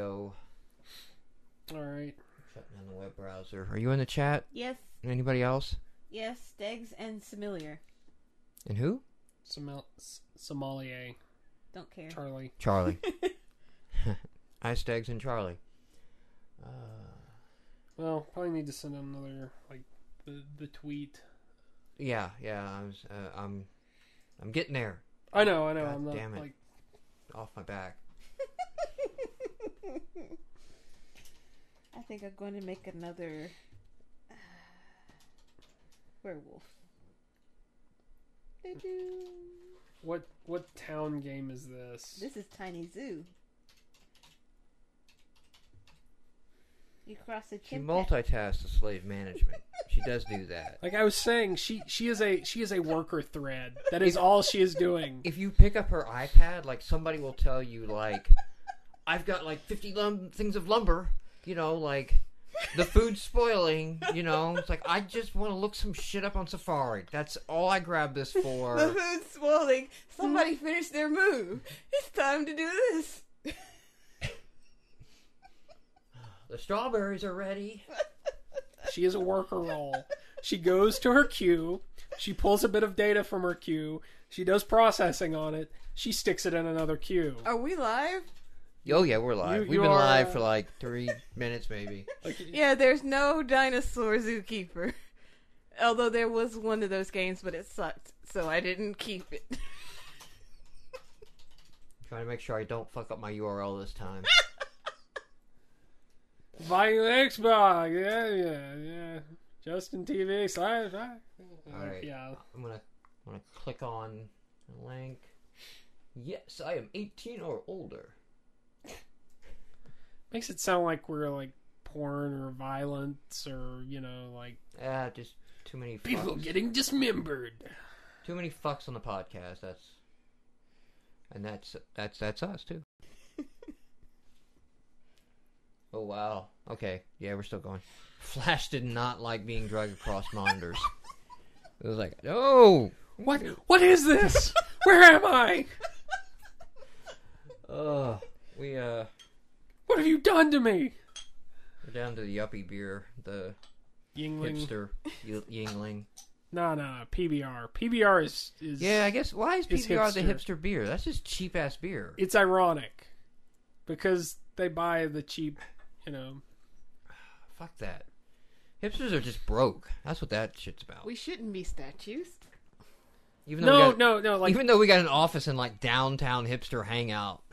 Go. All right. Shutting down the web browser. Are you in the chat? Yes. Anybody else? Yes. Stegs and Familiar. And who? Sommelier. Don't care. Charlie. I Stegs and Charlie. Well, probably need to send another the tweet. Yeah. I'm getting there. I know. God I'm not damn it. Off my back. I think I'm going to make another werewolf. What town game is this? This is Tiny Zoo. You cross a She chimp. multitasks to slave management. She does do that. Like I was saying, she is a worker thread. That is all she is doing. If you pick up her iPad, like somebody will tell you, like, I've got like 50 things of lumber. You know, like the food's spoiling. You know, it's like I just want to look some shit up on Safari. That's all I grabbed this for. The food's spoiling. Somebody finished their move. It's time to do this. The strawberries are ready. She is a worker role. She goes to her queue. She pulls a bit of data from her queue. She does processing on it. She sticks it in another queue. Are we live? Oh yeah, we're live. We've been live for like 3 minutes maybe. Yeah, there's no dinosaur zookeeper. Although there was one of those games, but it sucked, so I didn't keep it. Trying to make sure I don't fuck up my URL this time. Buying an Xbox, yeah. Justin TV / Alright. Yeah. I'm gonna click on the link. Yes, I am 18 or older. Makes it sound like we're like porn or violence or like Just too many fucks. people getting dismembered. Too many fucks on the podcast. That's us too. Oh wow. Okay. Yeah, we're still going. Flash did not like being dragged across monitors. It was like, no. What is this? Where am I? What have you done to me? We're down to the yuppie beer, the Yingling. hipster Yingling. No, PBR. PBR is Yeah, I guess why is PBR the hipster. hipster beer? That's just cheap ass beer. It's ironic because they buy the cheap, Fuck that. Hipsters are just broke. That's what that shit's about. We shouldn't be statues. Even though No. Like, even though we got an office in like downtown hipster hangout.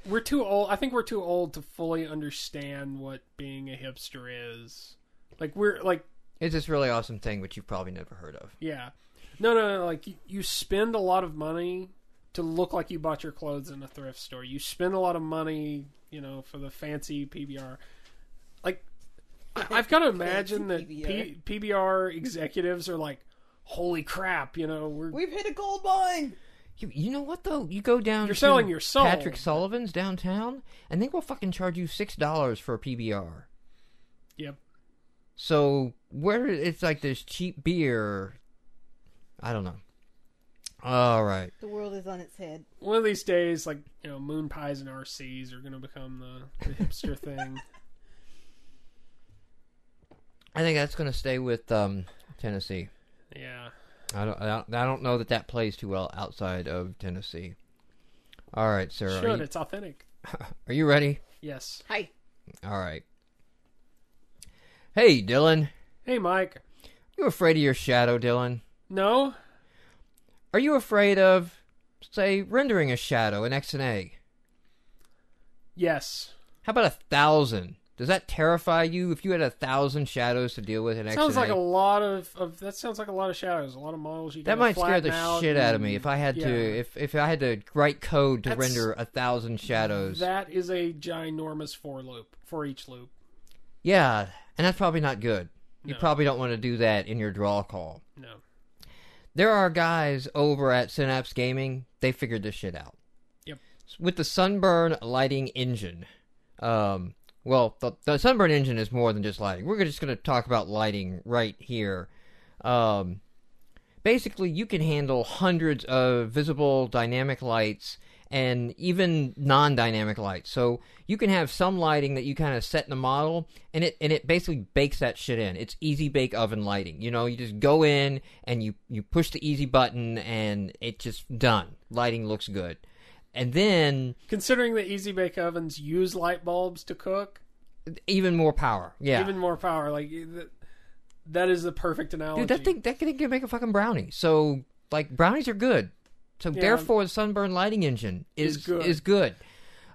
we're too old. I think we're too old to fully understand what being a hipster is. Like we're like. It's this really awesome thing which you've probably never heard of. Yeah. No. Like you spend a lot of money to look like you bought your clothes in a thrift store. You spend a lot of money, for the fancy PBR. Like, I've got to imagine that PBR executives are like, holy crap, We've hit a gold mine. You know what though? You go down. You're to selling your soul. Patrick Sullivan's downtown, and they will fucking charge you $6 for a PBR. Yep. So where it's like this cheap beer, I don't know. All right. The world is on its head. One of these days, like, moon pies and RCs are going to become the hipster thing. I think that's going to stay with Tennessee. Yeah. I don't know that plays too well outside of Tennessee. All right, Sarah. Should. It's authentic. Are you ready? Yes. Hi. All right. Hey, Dylan. Hey, Mike. You afraid of your shadow, Dylan? No? Are you afraid of, say, rendering a shadow in XNA? Yes. How about 1,000? Does that terrify you if you had 1,000 shadows to deal with in XNA? Sounds like a lot of that sounds like a lot of shadows, a lot of models you that can might scare flatten the out shit out of me if I had yeah. to if I had to write code to That's- render 1,000 shadows. That is a ginormous for each loop. Yeah, and that's probably not good. You No. probably don't want to do that in your draw call. No. There are guys over at Synapse Gaming. They figured this shit out. Yep. With the Sunburn lighting engine. Well, the Sunburn engine is more than just lighting. We're just going to talk about lighting right here. Basically, you can handle hundreds of visible dynamic lights and even non-dynamic light. So you can have some lighting that you kind of set in the model, and it basically bakes that shit in. It's easy bake oven lighting. You know, you just go in and you push the easy button, and it's just done. Lighting looks good. And then, considering that easy bake ovens use light bulbs to cook, even more power. Yeah, even more power. Like that is the perfect analogy. Dude, that can make a fucking brownie. So like brownies are good. So therefore, the Sunburn lighting engine is good.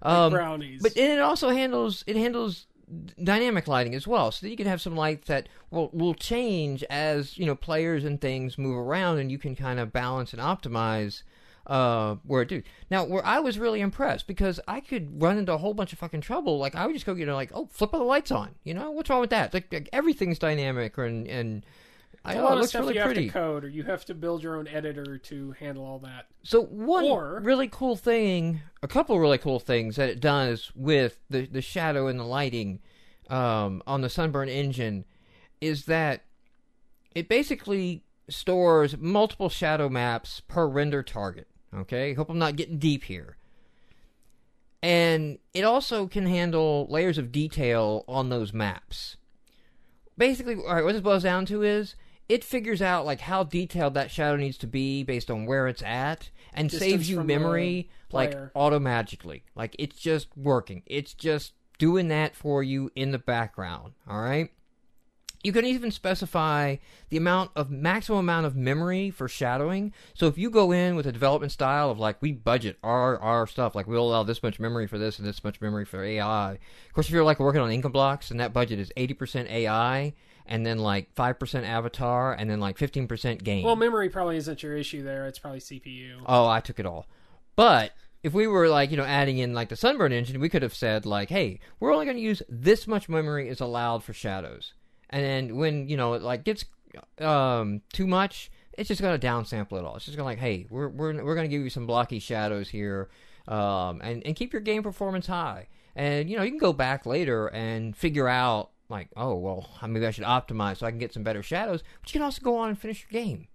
Like brownies. But it also handles dynamic lighting as well, so that you can have some lights that will change as, you know, players and things move around, and you can kind of balance and optimize where it do. Now, where I was really impressed, because I could run into a whole bunch of fucking trouble. Like I would just go, you know, like, oh, flip all the lights on. You know, what's wrong with that? Like everything's dynamic, and a lot it of looks stuff really you pretty. have to code, or you have to build your own editor to handle all that. So really cool thing, a couple really cool things that it does with the shadow and the lighting on the Sunburn engine is that it basically stores multiple shadow maps per render target. Okay, hope I'm not getting deep here. And it also can handle layers of detail on those maps. Basically, all right, what this boils down to is it figures out like how detailed that shadow needs to be based on where it's at, and Distance saves you from memory the like player. automagically. Like it's just working. It's just doing that for you in the background. All right. You can even specify the maximum amount of memory for shadowing. So if you go in with a development style of like, we budget our stuff, like we'll allow this much memory for this and this much memory for AI. Of course, if you're like working on income blocks and that budget is 80% AI and then like 5% avatar and then like 15% game. Well, memory probably isn't your issue there. It's probably CPU. Oh, I took it all. But if we were like, you know, adding in like the Sunburn engine, we could have said like, hey, we're only going to use this much memory is allowed for shadows. And then when, you know, it like gets too much, it's just going to downsample it all. It's just going to like, hey, we're going to give you some blocky shadows here, and keep your game performance high. And, you know, you can go back later and figure out like, oh, well, maybe I should optimize so I can get some better shadows. But you can also go on and finish your game.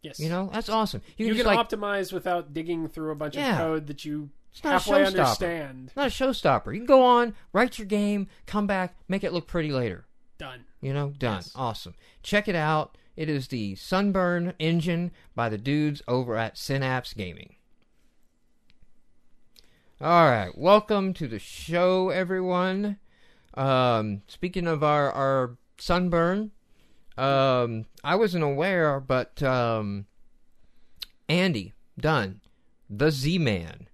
Yes. You know, that's awesome. You can just, like, optimize without digging through a bunch of code that you it's not halfway a showstopper. understand. It's not a showstopper. You can go on, write your game, come back, make it look pretty later. Done. You know, done. Yes. Awesome. Check it out. It is the Sunburn engine by the dudes over at Synapse Gaming. All right. Welcome to the show, everyone. Speaking of our Sunburn, I wasn't aware, but Andy Dunn, the ZMan,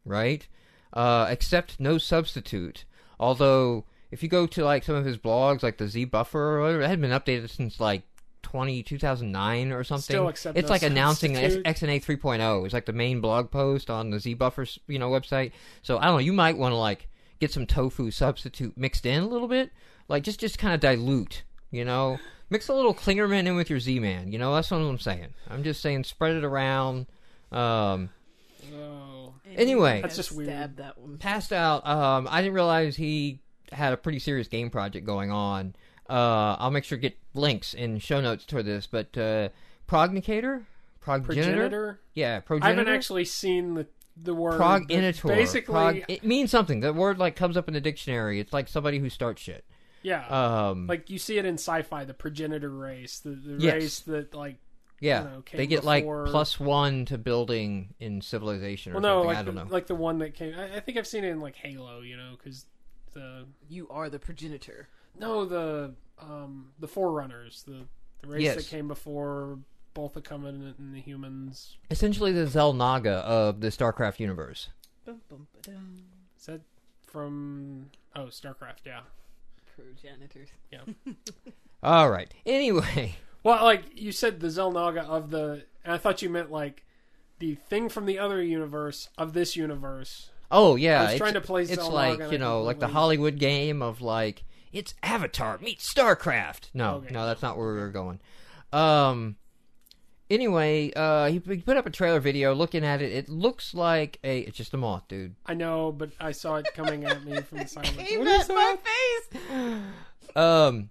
right? Accept no substitute. Although, if you go to like some of his blogs, like the Z Buffer or whatever, it hadn't been updated since like 2009 or something. Still accept it's no like announcing substitute. XNA 3.0. It's like the main blog post on the Z Buffer, you know, website. So I don't know. You might want to like get some tofu substitute mixed in a little bit, like just kind of dilute, you know. Mix a little Klingerman in with your Z-Man. You know, that's what I'm saying. I'm just saying spread it around. Anyway. That's just weird. Stab that one. Passed out. I didn't realize he had a pretty serious game project going on. I'll make sure to get links in show notes to this. But Progenitor? Progenitor? Yeah, progenitor. I haven't actually seen the word. Progenitor. Basically, it means something. The word like comes up in the dictionary. It's like somebody who starts shit. yeah. Like you see it in sci-fi, the progenitor race, the race that like. Yeah, you know, came they get before... like +1 to building in Civilization or well, no, something. like I don't know. Like the one that came. I think I've seen it in like Halo, you know, because You are the progenitor. No, the Forerunners, the race Yes. that came before both the Covenant and the humans. Essentially the Xel'Naga of the StarCraft universe. Bum, bum, ba-dum. Is that from StarCraft? Yeah. Progenitors. Yeah. All right. Anyway. Well, like you said, the Xel'Naga of the. And I thought you meant like the thing from the other universe of this universe. Oh yeah, I was trying to place it's Xel'Naga like, and you know, like the Hollywood game of like it's Avatar meets StarCraft. No, Okay. no, that's not where we were going. Anyway, he put up a trailer video. Looking at it, it looks like it's just a moth, dude. I know, but I saw it coming at me from the side. Like, Came what is at my that? face.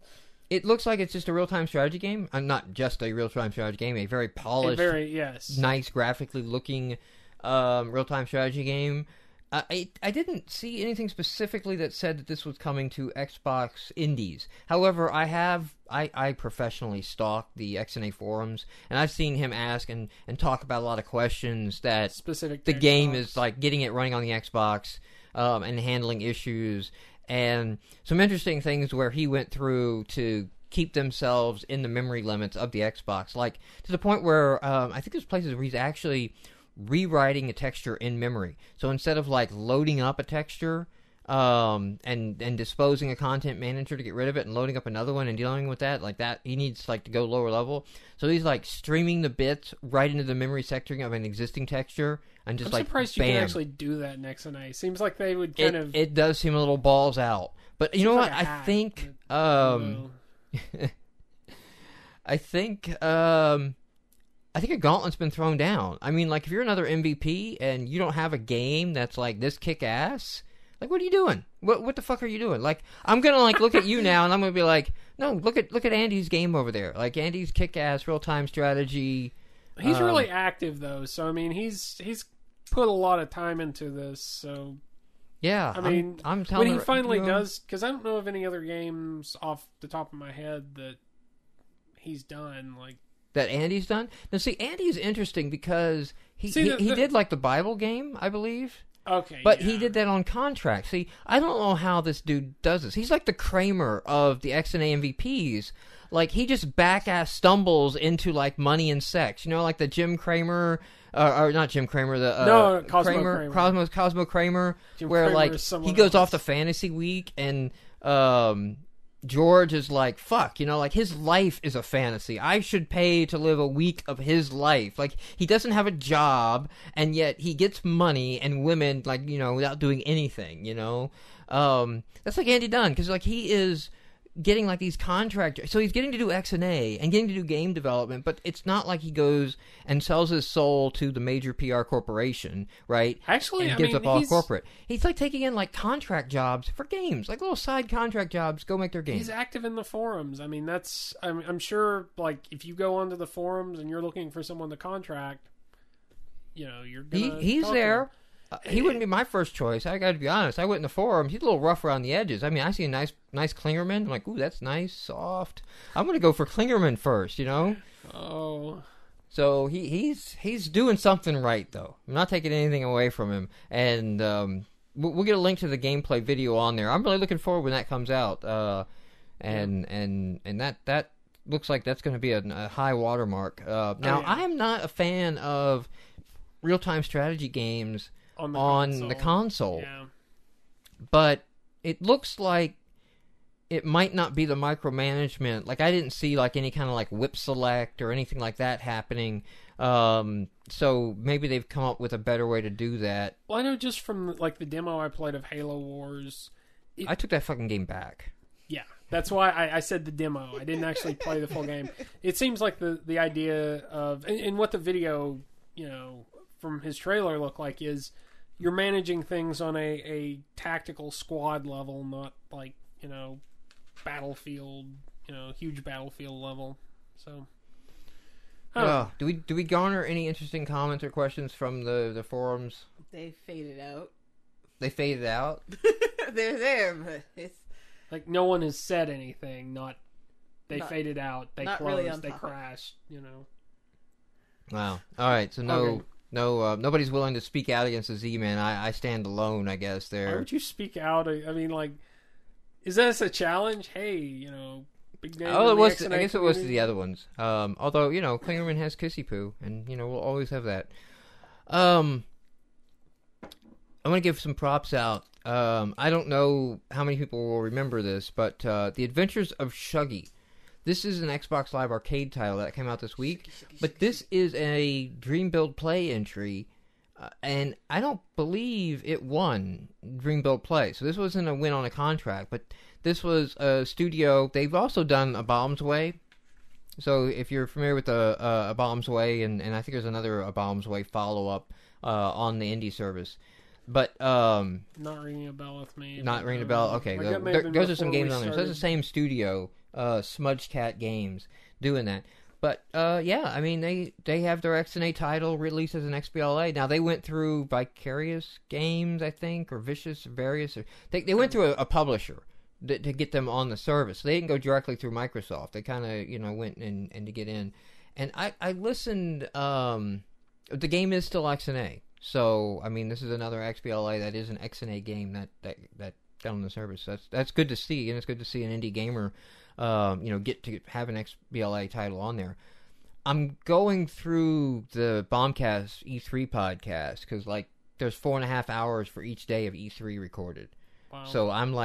It looks like it's just a real-time strategy game. Not just a real-time strategy game. A very polished, Very yes. nice, graphically looking real-time strategy game. I didn't see anything specifically that said that this was coming to Xbox Indies. However, I professionally stalk the XNA forums, and I've seen him ask and talk about a lot of questions that specific the to game Xbox. is like getting it running on the Xbox and handling issues, and some interesting things where he went through to keep themselves in the memory limits of the Xbox, like to the point where I think there's places where he's actually rewriting a texture in memory. So instead of like loading up a texture and disposing a content manager to get rid of it and loading up another one and dealing with that, like that, he needs like to go lower level. So he's like streaming the bits right into the memory sectoring of an existing texture and just I'm like surprised bam. you can actually do that in XNA. Seems like they would kind of. It does seem a little balls out, but you know Seems what? like a hack, I think well, I think a gauntlet's been thrown down. I mean, like, if you're another MVP and you don't have a game that's, like, this kick-ass, like, what are you doing? What the fuck are you doing? Like, I'm gonna, like, look at you now, and I'm gonna be like, no, look at Andy's game over there. Like, Andy's kick-ass real-time strategy. he's really active though, so I mean, he's put a lot of time into this. So Yeah, I mean, I'm telling when he you, finally you know, does, because I don't know of any other games off the top of my head that he's done. Like, that Andy's done. Now, see, Andy's interesting because he See, he did, like, the Bible game, I believe. okay, But yeah. he did that on contract. See, I don't know how this dude does this. He's like the Kramer of the XNA MVPs. Like, he just back-ass stumbles into, like, money and sex. You know, like the Jim Kramer, or not Jim Kramer, the No, Cosmo Kramer. Cosmo Kramer, Jim where, Kramer like, is he someone goes off else. to Fantasy Week, and George is like, fuck, you know, like, his life is a fantasy. I should pay to live a week of his life. Like, he doesn't have a job, and yet he gets money and women, like, you know, without doing anything, you know? That's like Andy Dunn, because, like, he is getting, like, these contractors. So he's getting to do XNA and getting to do game development, but it's not like he goes and sells his soul to the major PR corporation, right? Actually, And I gives mean, up all he's, corporate. He's, like, taking in, like, contract jobs for games, like little side contract jobs, go make their games. he's active in the forums. I mean, I'm sure, like, if you go onto the forums and you're looking for someone to contract, you know, you're gonna He's talk to there. him. He wouldn't be my first choice. I got to be honest. I went in the forum. He's a little rough around the edges. I mean, I see a nice Klingerman. I'm like, ooh, that's nice, soft. I'm gonna go for Klingerman first, you know. Oh, So he's doing something right, though. I'm not taking anything away from him. And we'll get a link to the gameplay video on there. I'm really looking forward when that comes out. And that looks like that's going to be a high watermark. Now, yeah. I am not a fan of real-time strategy games on the console. Yeah. But it looks like it might not be the micromanagement. Like, I didn't see, like, any kind of, like, whip select or anything like that happening. So maybe they've come up with a better way to do that. Well, I know just from, like, the demo I played of Halo Wars. I took that fucking game back. Yeah, that's why I said the demo. I didn't actually play the full game. It seems like the idea of... And what the video, you know, from his trailer looked like is you're managing things on a tactical squad level, not, like, you know, battlefield, you know, huge battlefield level. So... Oh, do we garner any interesting comments or questions from the forums? They faded out. They faded out? They're there, but it's Like, no one has said anything, they Not- faded out, they not closed, really on they top. crashed, you know. Wow. All right, so Okay. nobody's willing to speak out against the Z-Man. I stand alone, I guess, Why there. would you speak out? I mean, like, is this a challenge? Hey, you know, big name. Oh, in it was. the I guess it was to community? the other ones. Although, you know, Klingerman has kissy poo, and you know we'll always have that. I'm gonna give some props out. I don't know how many people will remember this, but The Adventures of Shuggy. This is an Xbox Live Arcade title that came out this week, but this is a Dream Build Play entry, and I don't believe it won Dream Build Play. So this wasn't a win on a contract, but this was a studio. They've also done A Bomb's Way. So if you're familiar with A Bomb's Way, and I think there's another A Bomb's Way follow-up on the indie service. But Not ringing a bell with me. not ringing a bell. Okay, Like, that may have been those are some before games we on there. So that's the started. same studio, Smudge Cat Games, doing that. But yeah, I mean they have their XNA title released as an XBLA. Now they went through Vicarious Games, I think, or Various. Or, they went through a publisher to get them on the service. They didn't go directly through Microsoft. They kind of went in and to get in. And I listened. The game is still XNA, so I mean this is another XBLA that is an XNA game that got on the service. That's good to see, and it's good to see an indie gamer. Get to have an XBLA title on there. I'm going through the Bombcast E3 podcast because there's 4.5 hours for each day of E3 recorded. Wow. So I'm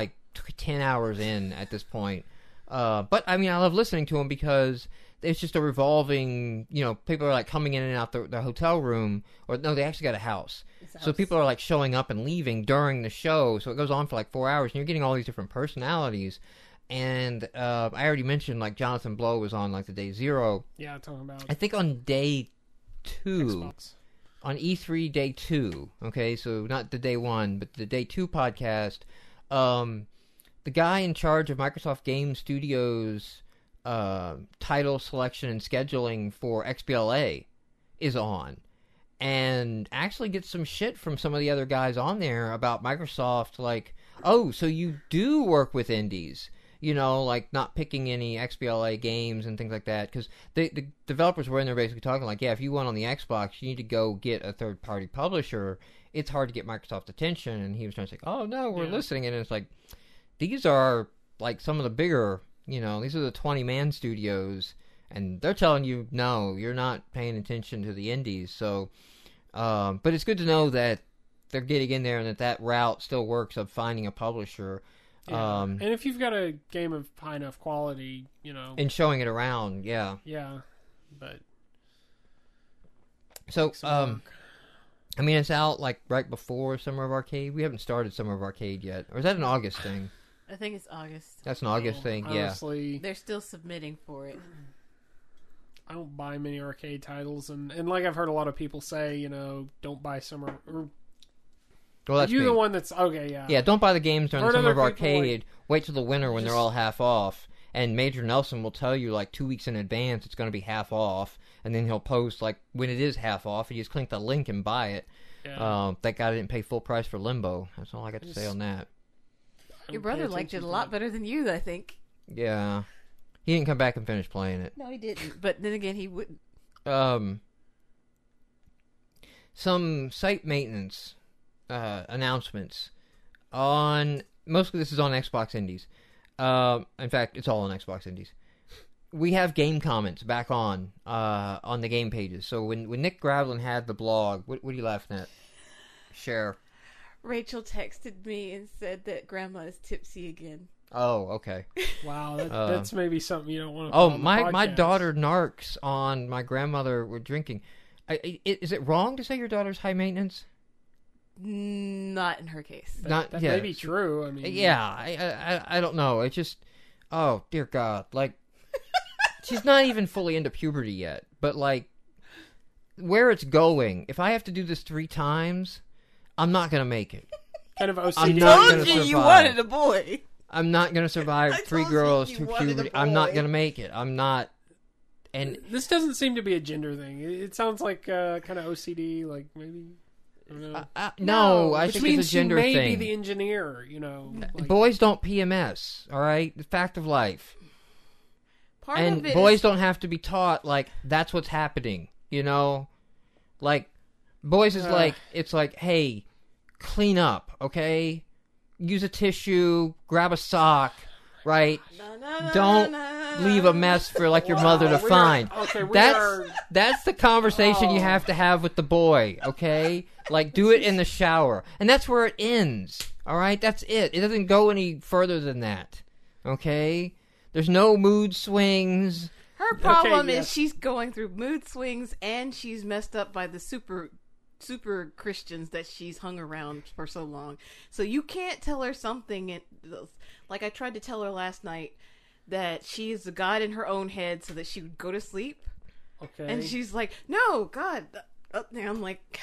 10 hours in at this point. But I mean, I love listening to them because it's just a revolving. People are coming in and out the hotel room, or no, they actually got a house. So people are showing up and leaving during the show. So it goes on for 4 hours, and you're getting all these different personalities. And I already mentioned Jonathan Blow was on the day 0. Yeah, talking about. I think on day 2, Xbox. on E3 day 2. Okay, so not the day 1, but the day 2 podcast. The guy in charge of Microsoft Game Studios title selection and scheduling for XBLA is on, and actually gets some shit from some of the other guys on there about Microsoft. Oh, so you do work with indies. Not picking any XBLA games and things like that. Because the developers were in there basically talking if you want on the Xbox, you need to go get a third-party publisher. It's hard to get Microsoft attention. And he was trying to say, oh, no, we're listening. And it's these are, some of the bigger, these are the 20-man studios. And they're telling you, no, you're not paying attention to the indies. So, but it's good to know that they're getting in there and that route still works of finding a publisher. Yeah. And if you've got a game of high enough quality, and showing it around, yeah. But so I mean, it's out right before Summer of Arcade. We haven't started Summer of Arcade yet, or is that an August thing? I think it's August. That's an August thing. Honestly, yeah. They're still submitting for it. I don't buy many arcade titles, and I've heard a lot of people say, don't buy Summer. Well, that's you me. The one that's okay, yeah. Yeah, don't buy the games during the Summer of Arcade. Like, wait till the winter when they're all half off. And Major Nelson will tell you 2 weeks in advance it's going to be half off, and then he'll post when it is half off, and you just click the link and buy it. Yeah. That guy didn't pay full price for Limbo. That's all I got to say on that. Your brother liked it a lot better than you, I think. Yeah, he didn't come back and finish playing it. No, he didn't. But then again, he wouldn't. Some site maintenance announcements on mostly this is on Xbox Indies. In fact, it's all on Xbox Indies. We have game comments back on the game pages. So when Nick Gravlin had the blog, what are you laughing at? Share. Rachel texted me and said that Grandma is tipsy again. Oh, okay. Wow, that's maybe something you don't want to. Oh, my daughter narks on my grandmother were drinking. Is it wrong to say your daughter's high maintenance? Not in her case. That may be true. I mean, yeah, I don't know. It's just, oh dear God, she's not even fully into puberty yet. But where it's going, if I have to do this 3 times, I'm not gonna make it. Kind of OCD. I'm not told gonna you wanted a boy. I'm not gonna survive 3 girls to puberty. I'm not gonna make it. I'm not. And this doesn't seem to be a gender thing. It sounds like kind of OCD, maybe. No, I think it's a gender thing. thing. Maybe the engineer, Boys don't PMS, all right? The fact of life. Part and of it boys is... don't have to be taught, that's what's happening, boys is it's hey, clean up, okay? Use a tissue, grab a sock, right? Don't leave a mess for your mother to find. Okay, that's the conversation you have to have with the boy, okay? Do it in the shower. And that's where it ends, all right? That's it. It doesn't go any further than that, okay? There's no mood swings. Her problem is she's going through mood swings, and she's messed up by the super Christians that she's hung around for so long. So you can't tell her something. I tried to tell her last night that she is a god in her own head so that she would go to sleep. Okay. And she's like, no, God. And I'm like,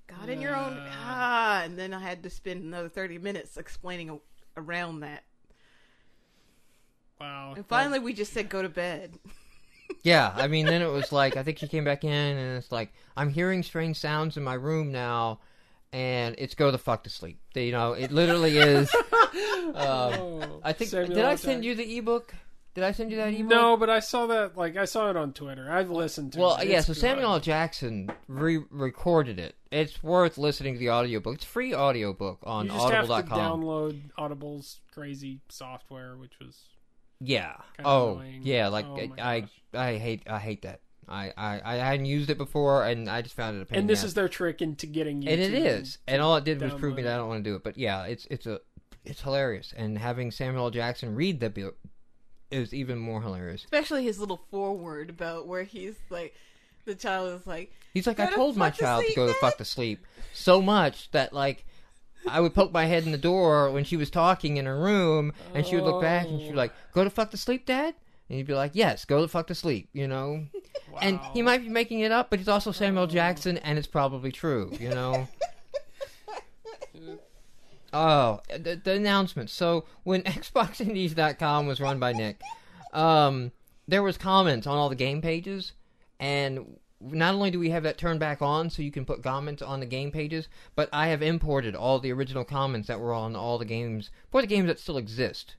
God in your own... And then I had to spend another 30 minutes explaining around that. Wow. And finally we just said go to bed. Yeah, I mean, then it was like, I think she came back in, and it's like, I'm hearing strange sounds in my room now, and it's go the fuck to sleep. You know, it literally is. I think, Samuel did I L. send you the ebook? Did I send you that ebook? No, but I saw that. Like, I saw it on Twitter. I've listened to it. Well, yeah. It's So good. Samuel L. Jackson recorded it. It's worth listening to the audiobook. It's a free audiobook on You just have to Audible.com. download Audible's crazy software, which was Yeah. kinda Oh, annoying. yeah. Like Oh my gosh. I hate that. I hadn't used it before, and I just found it a pain. And in the this ass. is their trick into getting you. And it to is. And all it did was prove download me that I don't want to do it. But yeah, it's hilarious. And having Samuel L. Jackson read the book is even more hilarious. Especially his little foreword about where he's like, the child is like, He's like, I Go to told my fuck to child to sleep, go the Dad." fuck to sleep so much that like I would poke my head in the door when she was talking in her room, and she would look back and she'd be like, "Go to fuck to sleep, Dad?" And he'd be like, "Yes, go the fuck to sleep," you know. Wow. And he might be making it up, but he's also Samuel Jackson, and it's probably true, you know. Oh, the announcement. So when XboxIndies.com was run by Nick, there was comments on all the game pages, and not only do we have that turned back on so you can put comments on the game pages, but I have imported all the original comments that were on all the games, for the games that still exist.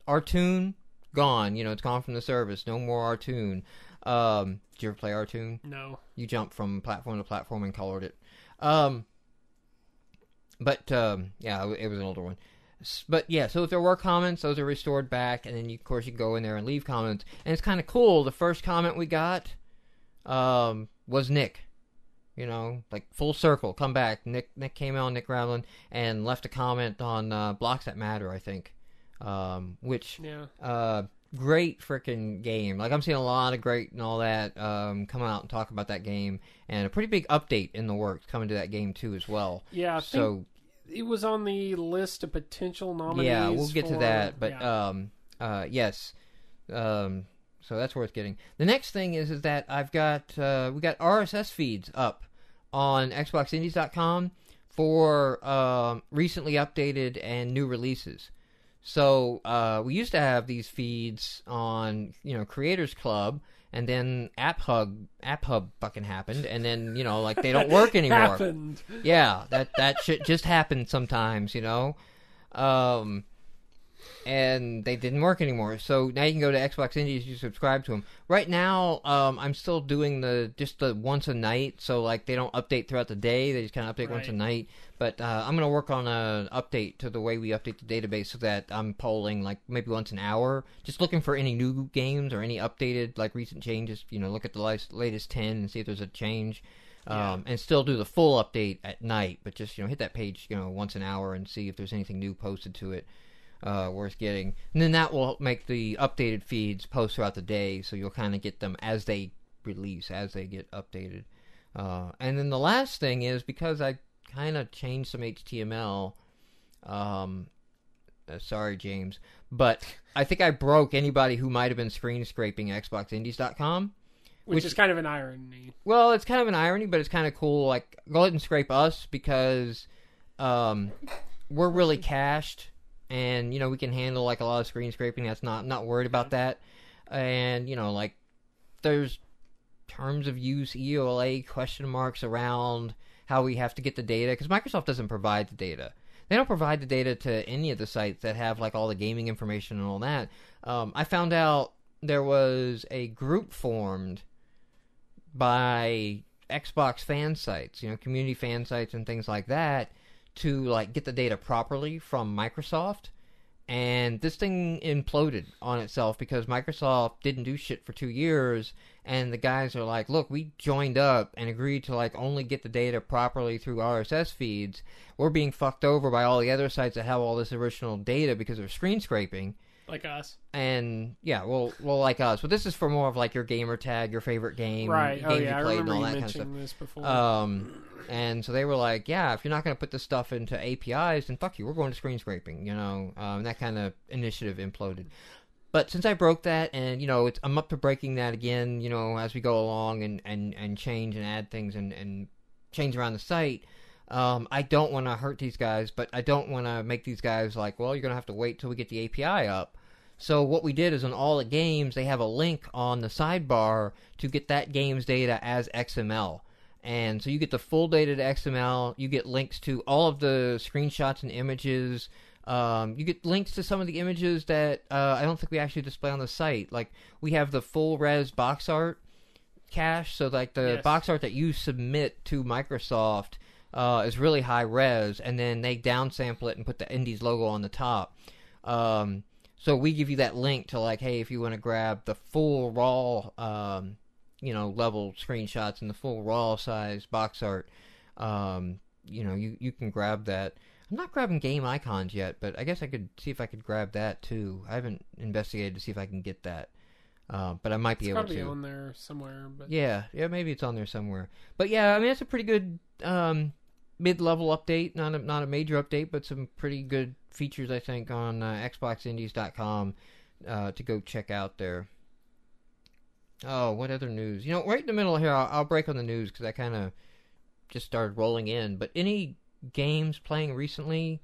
Artoon, gone. You know, it's gone from the service. No more Artoon. Did you ever play Artoon? No. You jumped from platform to platform and colored it. Yeah, it was an older one. But yeah, so if there were comments, those are restored back, and then of course you can go in there and leave comments. And it's kind of cool. The first comment we got was Nick. You know, like full circle, come back. Nick came on, Nick Ravlin, and left a comment on Blocks That Matter, I think. Which great freaking game. Like, I'm seeing a lot of great and all that come out and talk about that game, and a pretty big update in the works coming to that game too as well. Yeah, I think it was on the list of potential nominees. Yeah, we'll get to that, but yeah. yes. So that's worth getting. The next thing is that I've got we got RSS feeds up on XboxIndies.com for recently updated and new releases. So we used to have these feeds on, you know, Creators Club, and then App Hub fucking happened, and then, you know, like, they don't work anymore. Happened. Yeah, that shit just happens sometimes, you know. And they didn't work anymore. So now you can go to Xbox Indies, you subscribe to them. Right now, I'm still doing just the once a night, so like they don't update throughout the day. They just kind of update once a night. But I'm going to work on an update to the way we update the database so that I'm polling like maybe once an hour, just looking for any new games or any updated like recent changes. You know, look at the latest 10 and see if there's a change. And still do the full update at night, but just, you know, hit that page, you know, once an hour and see if there's anything new posted to it. Worth getting. And then that will make the updated feeds post throughout the day, so you'll kind of get them as they release, as they get updated. And then the last thing is, because I kind of changed some HTML, sorry, James, but I think I broke anybody who might have been screen scraping XboxIndies.com. Which is kind of an irony. Well, it's kind of an irony, but it's kind of cool. Like, go ahead and scrape us, because we're really cached. And, you know, we can handle, like, a lot of screen scraping. That's not worried about that. And, you know, like, there's terms of use, EOLA question marks around how we have to get the data. Because Microsoft doesn't provide the data. They don't provide the data to any of the sites that have, like, all the gaming information and all that. I found out there was a group formed by Xbox fan sites, you know, community fan sites and things like that, to like get the data properly from Microsoft, and this thing imploded on itself because Microsoft didn't do shit for 2 years, and the guys are like, look, we joined up and agreed to like only get the data properly through RSS feeds. We're being fucked over by all the other sites that have all this original data because of screen scraping. Like us. And yeah, well, like us. But this is for more of like your gamer tag, your favorite game, right? games Oh yeah, you I played, remember and all you that kind of stuff. mentioning this before. And so they were like, yeah, if you're not going to put this stuff into APIs, then fuck you, we're going to screen scraping, you know. And that kind of initiative imploded. But since I broke that, and you know, I'm up to breaking that again, you know, as we go along and change and add things and change around the site. I don't want to hurt these guys, but I don't want to make these guys like, well, you're going to have to wait till we get the API up. So what we did is on all the games, they have a link on the sidebar to get that game's data as XML. And so you get the full data to XML. You get links to all of the screenshots and images. You get links to some of the images that I don't think we actually display on the site. Like, we have the full res box art cache. So, like, the box art that you submit to Microsoft is really high res. And then they downsample it and put the Indies logo on the top. So we give you that link to, like, hey, if you want to grab the full raw level screenshots and the full raw size box art, you can grab that. I'm not grabbing game icons yet, but I guess I could see if I could grab that too. I haven't investigated to see if I can get that, but I might be able to. It's probably on there somewhere. But yeah, maybe it's on there somewhere. But yeah, I mean, it's a pretty good mid-level update. Not a major update, but some pretty good features, I think, on XboxIndies.com to go check out there. Oh, what other news? Right in the middle here, I'll break on the news because I kind of just started rolling in. But any games playing recently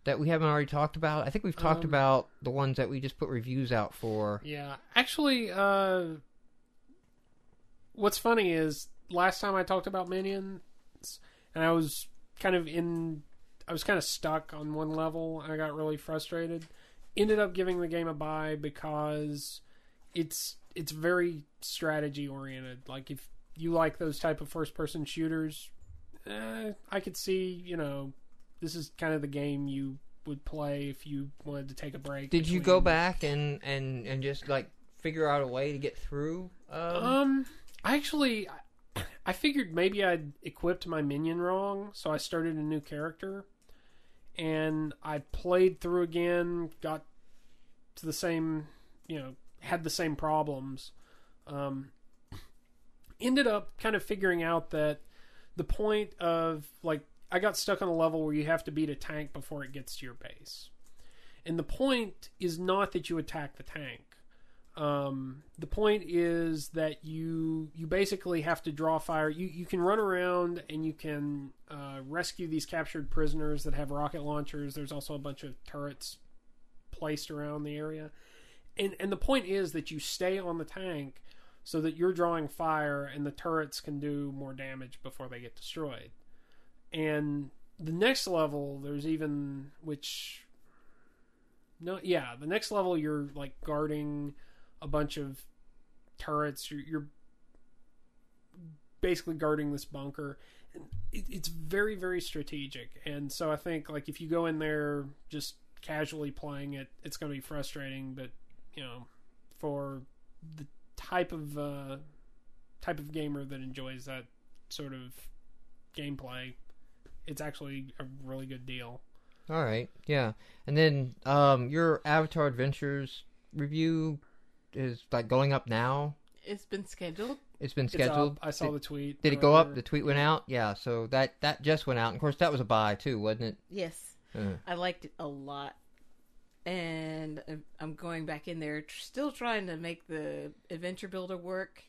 that we haven't already talked about? I think we've talked about the ones that we just put reviews out for. Yeah. Actually, what's funny is last time I talked about Minions, and I was kind of stuck on one level, and I got really frustrated. Ended up giving the game a buy because it's very strategy oriented. Like, if you like those type of first person shooters, I could see, this is kind of the game you would play if you wanted to take a break. Did you go back and just like figure out a way to get through? I figured maybe I'd equipped my minion wrong, so I started a new character, and I played through again, got to the same, had the same problems. Ended up kind of figuring out that the point of, like, I got stuck on a level where you have to beat a tank before it gets to your base. And the point is not that you attack the tank. The point is that you basically have to draw fire. You can run around and you can rescue these captured prisoners that have rocket launchers. There's also a bunch of turrets placed around the area. And the point is that you stay on the tank so that you're drawing fire and the turrets can do more damage before they get destroyed. And the next level, the next level you're like guarding a bunch of turrets. You're basically guarding this bunker. It's very, very strategic. And so I think, like, if you go in there just casually playing it, it's going to be frustrating. But, for the type of gamer that enjoys that sort of gameplay, it's actually a really good deal. All right, yeah. And then your Avatar Adventures review is like going up now. It's been scheduled. It's been scheduled. It's up. I saw the tweet. Did it go up? The tweet went out. Yeah. So that just went out. And of course, that was a buy too, wasn't it? Yes. I liked it a lot, and I'm going back in there, still trying to make the adventure builder work.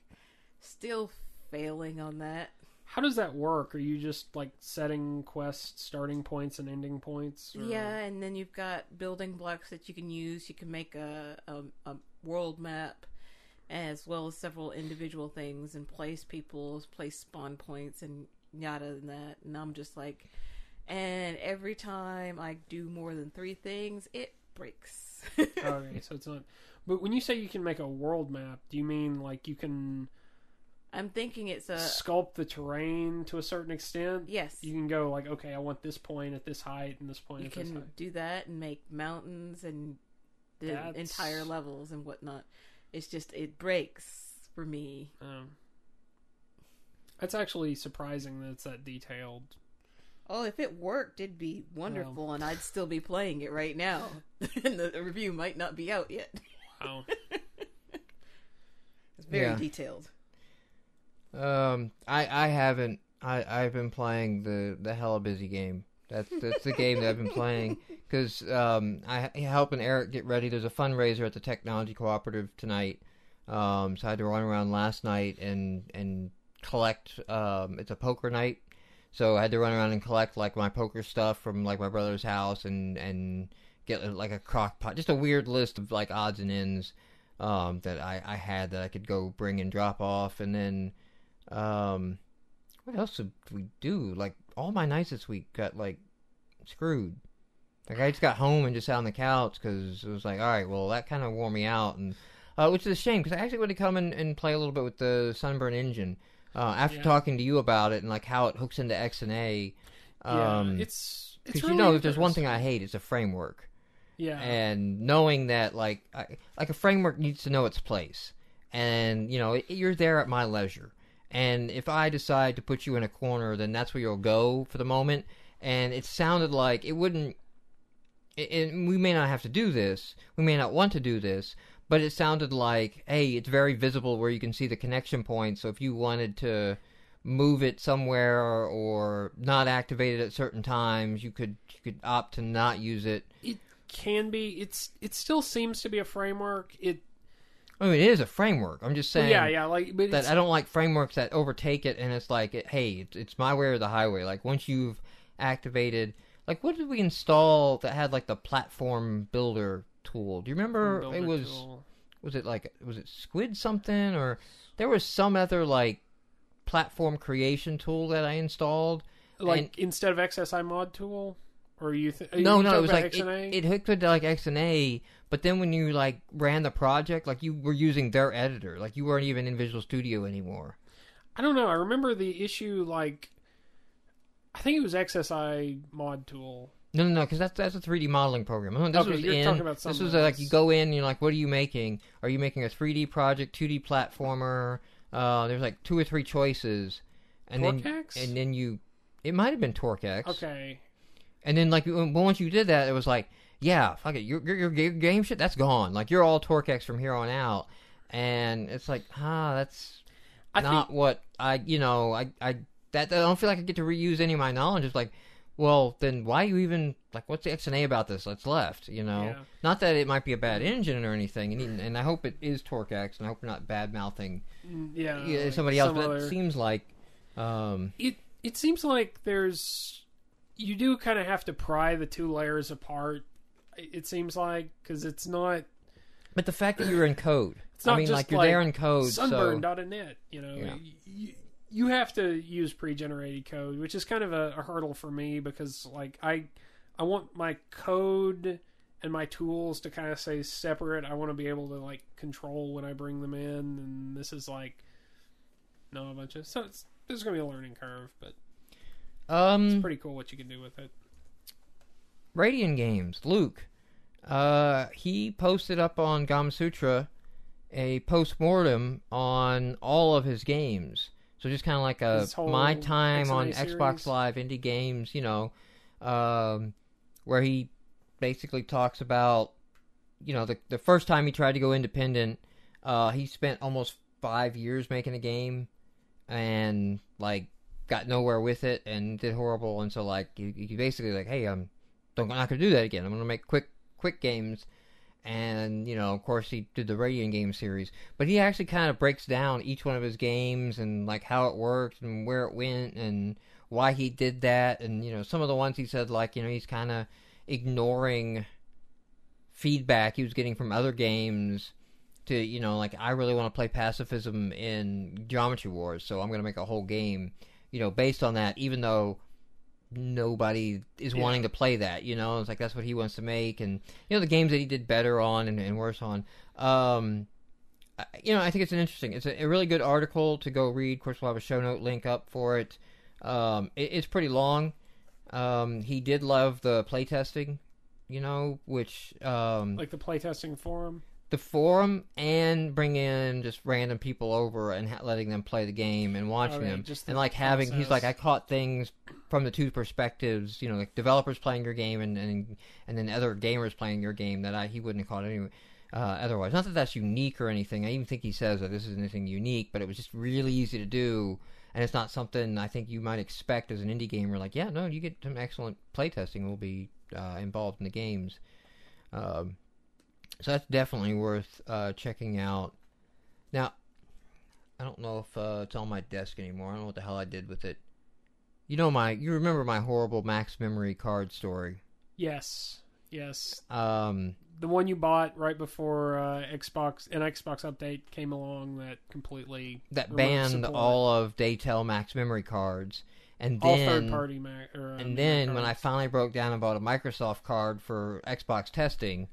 Still failing on that. How does that work? Are you just like setting quest starting points and ending points? Or? Yeah, and then you've got building blocks that you can use. You can make a world map, as well as several individual things, and place spawn points, and yada and that. And I'm just like, and every time I do more than 3 things, it breaks. Okay, so it's not. But when you say you can make a world map, do you mean like you can? I'm thinking it's a sculpt the terrain to a certain extent. Yes, you can go like, okay, I want this point at this height and this point at this height. You can do that and make mountains and the entire levels and whatnot. It's just, it breaks for me. That's actually surprising that it's that detailed. Oh, if it worked, it'd be wonderful, and I'd still be playing it right now. And the review might not be out yet. Wow. It's very detailed. I haven't. I've been playing the Hella Busy game. That's the game that I've been playing because I helping Eric get ready. There's a fundraiser at the Technology Cooperative tonight, so I had to run around last night and collect. It's a poker night, so I had to run around and collect like my poker stuff from like my brother's house and get like a crock pot, just a weird list of like odds and ends that I had that I could go bring and drop off. And then what else did we do? Like all my nights this week got like screwed. Like I just got home and just sat on the couch because it was like, all right, well that kind of wore me out, and which is a shame because I actually wanted to come and play a little bit with the Sunburn engine after talking to you about it and like how it hooks into XNA. It's because really if there's one thing I hate, it's a framework. Yeah, and knowing that like a framework needs to know its place, and you're there at my leisure, and if I decide to put you in a corner, then that's where you'll go for the moment. And it sounded like it wouldn't. And we may not have to do this. We may not want to do this. But it sounded like, hey, it's very visible where you can see the connection points. So if you wanted to move it somewhere or not activate it at certain times, you could opt to not use it. It can be. It still seems to be a framework. It is a framework. I'm just saying. But that I don't like frameworks that overtake it, and it's like, hey, it's my way or the highway. Like once you've activated, like what did we install that had like the platform builder tool? Do you remember? It was it Squid something, or there was some other like platform creation tool that I installed, instead of XSI mod tool, or no, it was like XNA? it hooked to like XNA, but then when you like ran the project, like you were using their editor, like you weren't even in Visual Studio anymore. I don't know. I remember the issue like. I think it was XSI mod tool. No, because that's a 3D modeling program. Talking about something. This was like you go in, and you're like, what are you making? Are you making a 3D project, 2D platformer? There's like 2 or 3 choices, and Torque-X? It might have been Torque-X. Okay. And then like once you did that, it was like, yeah, fuck it, your game shit, that's gone. Like you're all Torque-X from here on out, and it's like, that's not what I don't feel like I get to reuse any of my knowledge. It's like, well, then why you even, like, what's the XNA about this that's left, Yeah. Not that it might be a bad engine or anything, and I hope it is Torque-X, and I hope we're not bad-mouthing somebody else, but it seems like... It seems like you do kind of have to pry the 2 layers apart, it seems like, because it's not... But the fact that you're in code, it's not just like you're there in code, Sunburn.net, You have to use pre-generated code, which is kind of a hurdle for me because, like, I want my code and my tools to kind of stay separate. I want to be able to like control when I bring them in, and this is like a bunch of there's going to be a learning curve, but it's pretty cool what you can do with it. Radiant Games, Luke, he posted up on Gamasutra a post-mortem on all of his games. So just kind of like my time on Xbox Live Indie Games, where he basically talks about, the first time he tried to go independent, he spent almost 5 years making a game and, like, got nowhere with it and did horrible. And so, like, he basically, like, hey, I'm not going to do that again. I'm going to make quick games. And, of course, he did the Radiant Game series. But he actually kind of breaks down each one of his games and, like, how it worked and where it went and why he did that. And, some of the ones he said, like, he's kind of ignoring feedback he was getting from other games to, like, I really want to play pacifism in Geometry Wars, so I'm going to make a whole game, based on that, even though nobody is wanting to play that, it's like that's what he wants to make. And the games that he did better on and worse on, I think it's a really good article to go read. Of course, we'll have a show note link up for it. It's pretty long. He did love the playtesting, which like the playtesting forum, and bring in just random people over and letting them play the game and watching them, and like having he's like, I caught things from the 2 perspectives, like developers playing your game and then other gamers playing your game that he wouldn't have caught anyway otherwise. Not that that's unique or anything. I even think he says that this isn't anything unique, but it was just really easy to do, and it's not something I think you might expect as an indie gamer. Like, yeah, no, you get some excellent playtesting will be involved in the games. So that's definitely worth checking out. Now, I don't know if it's on my desk anymore. I don't know what the hell I did with it. You remember my horrible max memory card story? Yes. Yes. Um, The one you bought right before Xbox update came along that completely that removed banned support. all of Daytel max memory cards, and all then third-party and then when I finally broke down and bought a Microsoft card for Xbox testing,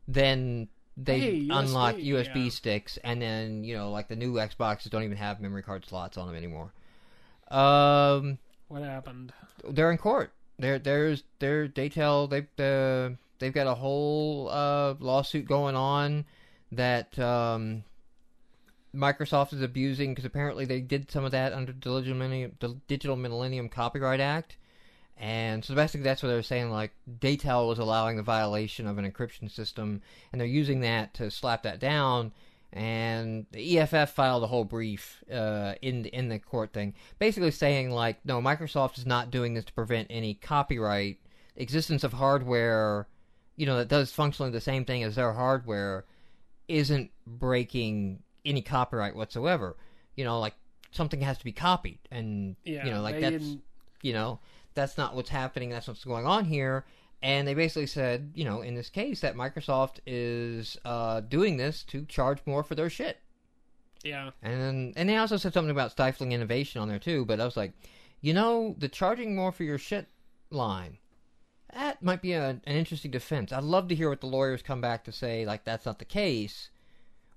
then they unlocked USB sticks, and then like the new Xboxes don't even have memory card slots on them anymore. What happened? They're in court. They're Daytel. They've got a whole lawsuit going on that Microsoft is abusing, because apparently they did some of that under the Digital Millennium Copyright Act. And so basically that's what they're saying, like Daytel was allowing the violation of an encryption system, and they're using that to slap that down. And the EFF filed a whole brief in the court thing, basically saying like, no, Microsoft is not doing this to prevent any copyright. Existence of hardware, that does functionally the same thing as their hardware, isn't breaking any copyright whatsoever. Like something has to be copied, and that's not what's happening. That's what's going on here. And they basically said, in this case, that Microsoft is doing this to charge more for their shit. Yeah. And they also said something about stifling innovation on there too. But I was like, the charging more for your shit line, that might be an interesting defense. I'd love to hear what the lawyers come back to say, like that's not the case,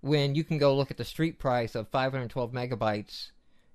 when you can go look at the street price of 512 megabytes,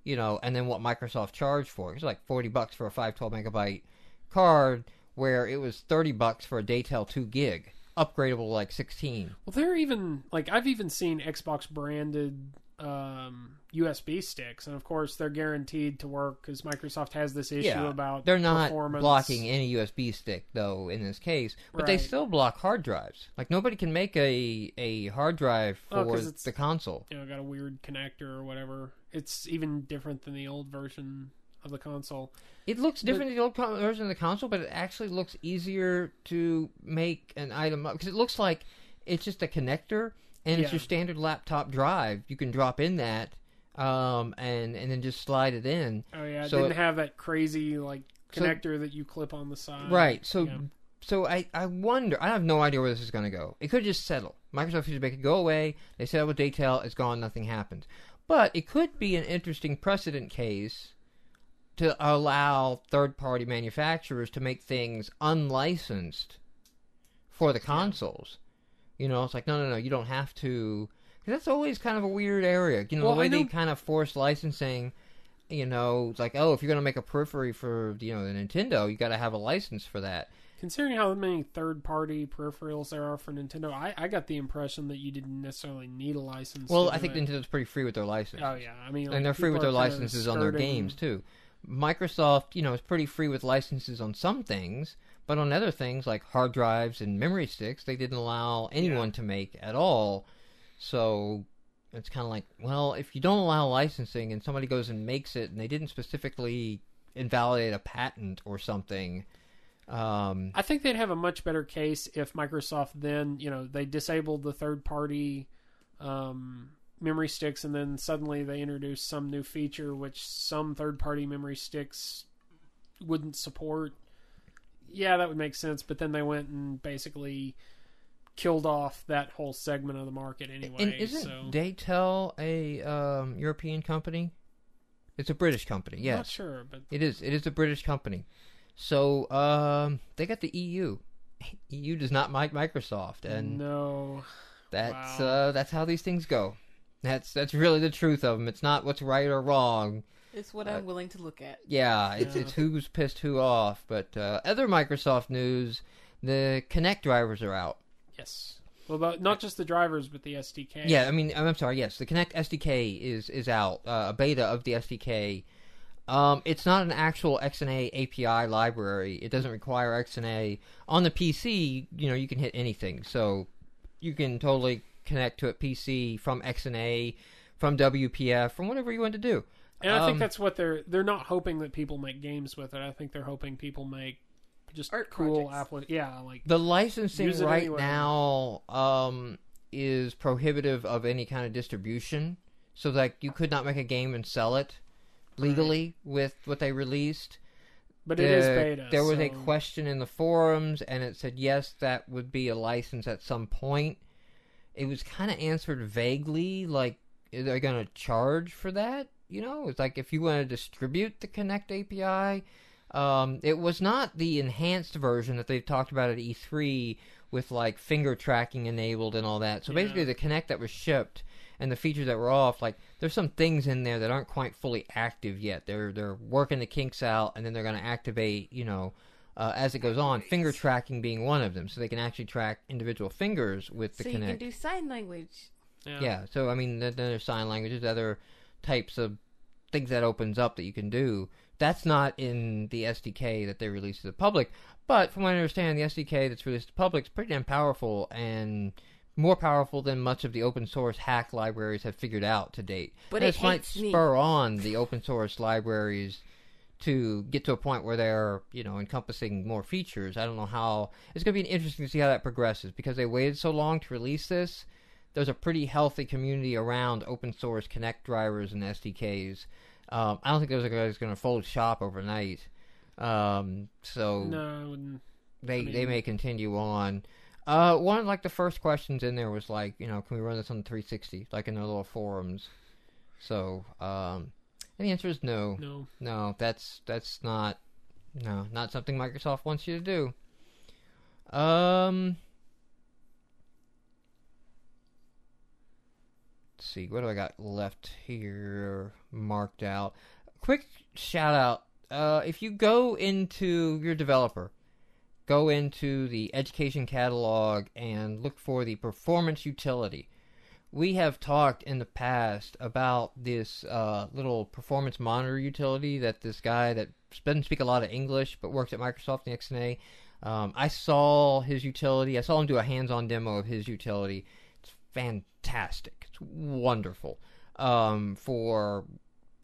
and then what Microsoft charged for. It was like $40 for a 512 megabyte card, where it was $30 for a Daytel 2 gig, upgradable like 16. Well, they're even I've even seen Xbox branded USB sticks, and of course they're guaranteed to work because Microsoft has this issue about they're not performance. blocking any USB stick though in this case, but they still block hard drives. Like nobody can make a hard drive for the console. Got a weird connector or whatever. It's even different than the old version of the console. It looks different than the old version of the console, but it actually looks easier to make an item up, because it looks like it's just a connector, and it's your standard laptop drive. You can drop in that, and then just slide it in. Oh yeah, it didn't have that crazy connector that you clip on the side. Right. So I wonder. I have no idea where this is going to go. It could just settle. Microsoft should make it go away. They settle with Daytel. It's gone. Nothing happens. But it could be an interesting precedent case to allow third-party manufacturers to make things unlicensed for the consoles. It's like, no, you don't have to. Because that's always kind of a weird area. The way they kind of force licensing, it's like, oh, if you're going to make a periphery for, the Nintendo, you got to have a license for that. Considering how many third-party peripherals there are for Nintendo, I got the impression that you didn't necessarily need a license. Well, I think Nintendo's pretty free with their licenses. Oh, yeah. I mean, and they're free with their licenses on their games, too. Microsoft, is pretty free with licenses on some things, but on other things, like hard drives and memory sticks, they didn't allow anyone to make at all. So it's kind of like, well, if you don't allow licensing and somebody goes and makes it, and they didn't specifically invalidate a patent or something... I think they'd have a much better case if Microsoft then, they disabled the third-party memory sticks, and then suddenly they introduced some new feature which some third-party memory sticks wouldn't support. Yeah, that would make sense, but then they went and basically killed off that whole segment of the market anyway. And isn't Daytel a European company? It's a British company, yes. I'm not sure, but... It is a British company. So, they got the EU. EU does not like Microsoft, and no, that's how these things go. That's really the truth of them. It's not what's right or wrong. It's what I'm willing to look at. Yeah, it's who's pissed who off. But other Microsoft news: the Kinect drivers are out. Yes. Well, not just the drivers, but the SDK. Yeah, I mean, I'm sorry. Yes, the Kinect SDK is out. A beta of the SDK. It's not an actual XNA API library. It doesn't require XNA. On the PC, you can hit anything. So you can totally connect to a PC from XNA, from WPF, from whatever you want to do. And I think that's what they're not hoping that people make games with it. I think they're hoping people make just art cool projects. The licensing right anyway. now is prohibitive of any kind of distribution. So you could not make a game and sell it legally with what they released. But it is beta. There was a question in the forums, and it said, yes, that would be a license at some point. It was kind of answered vaguely, like, are they going to charge for that? You know, it's like if you want to distribute the Kinect API. It was not the enhanced version that they've talked about at E3 with, like, finger tracking enabled and all that. So basically the Kinect that was shipped and the features that were off, like, there's some things in there that aren't quite fully active yet. They're working the kinks out, and then they're going to activate, you know, as it goes on, finger tracking being one of them, so they can actually track individual fingers with the Kinect. So you can do sign language. Yeah, so, I mean, then there's sign languages, other types of things that opens up that you can do. That's not in the SDK that they released to the public, but from what I understand, the SDK that's released to the public is pretty damn powerful, and more powerful than much of the open source hack libraries have figured out to date. But this might spur on the open source libraries to get to a point where they're, you know, encompassing more features. I don't know how. It's going to be interesting to see how that progresses, because they waited so long to release this. There's a pretty healthy community around open source Kinect drivers and SDKs. I don't think those guys are going to fold shop overnight. So no, they may continue on. One of, like, the first questions in there was like, you know, can we run this on the 360, like in their little forums? So, and the answer is no. No, that's not something Microsoft wants you to do. Let's see, what do I got left here marked out? Quick shout out. If you go into your developer, go into the education catalog and look for the performance utility. We have talked in the past about this little performance monitor utility that this guy that doesn't speak a lot of English but works at Microsoft in the XNA. I saw his utility. I saw him do a hands-on demo of his utility. It's fantastic. It's wonderful for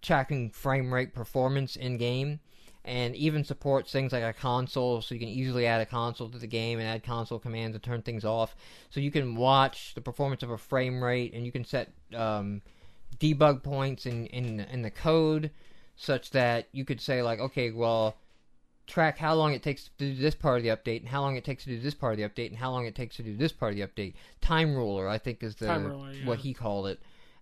tracking frame rate performance in-game. And even supports things like a console, so you can easily add a console to the game and add console commands and turn things off. So you can watch the performance of a frame rate, and you can set debug points in the code, such that you could say, like, okay, well, track how long it takes to do this part of the update, and how long it takes to do this part of the update, and how long it takes to do this part of the update. Time ruler, I think, is what he called it.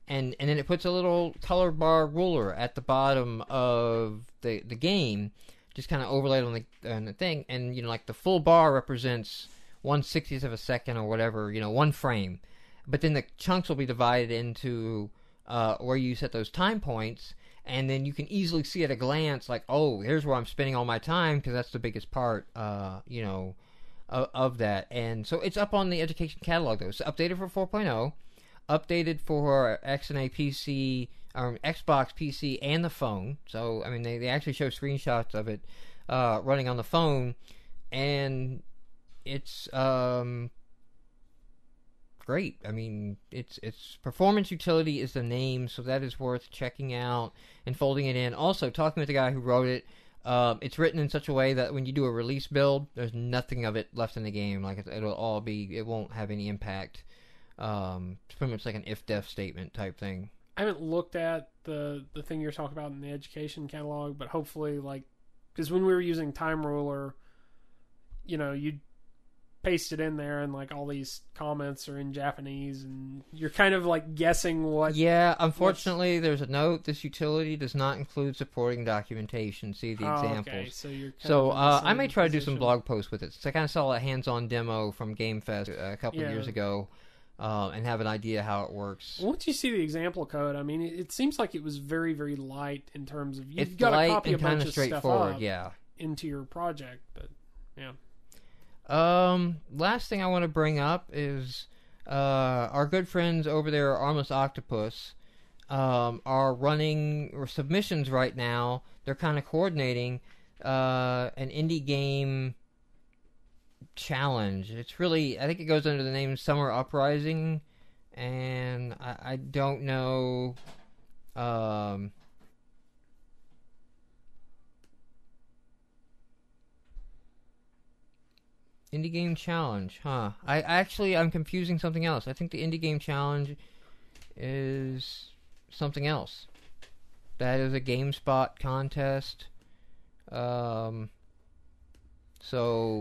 And then it puts a little color bar ruler at the bottom of the game, just kind of overlaid on the thing. And, you know, like the full bar represents 1/60th of a second or whatever, you know, one frame. But then the chunks will be divided into where you set those time points. And then you can easily see at a glance, like, oh, here's where I'm spending all my time, because that's the biggest part, you know, of that. And so it's up on the education catalog, though. It's updated for 4.0. Updated for XNA PC, or Xbox PC, and the phone. So, I mean, they actually show screenshots of it running on the phone, and it's great. I mean, it's performance utility is the name, so that is worth checking out and folding it in. Also, talking with the guy who wrote it, it's written in such a way that when you do a release build, there's nothing of it left in the game. Like, it won't have any impact. It's pretty much like an if-def statement type thing. I haven't looked at the thing you're talking about in the education catalog, but hopefully, like, because when we were using Time Ruler, you know, you'd paste it in there and, like, all these comments are in Japanese, and you're kind of, like, guessing what... Yeah, unfortunately, there's a note. This utility does not include supporting documentation. See the examples. Okay, so you're I may try to do some blog posts with it. So I kind of saw a hands-on demo from GameFest a couple of years ago. And have an idea how it works. Once you see the example code, I mean, it seems like it was very, very light in terms of it's got to copy a bunch of stuff up yeah, into your project. But yeah. Last thing I want to bring up is our good friends over there at Armless Octopus are running submissions right now. They're kind of coordinating an indie game challenge. It's really, I think it goes under the name Summer Uprising, and I don't know indie game challenge, huh? I'm confusing something else. I think the indie game challenge is something else. That is a GameSpot contest. So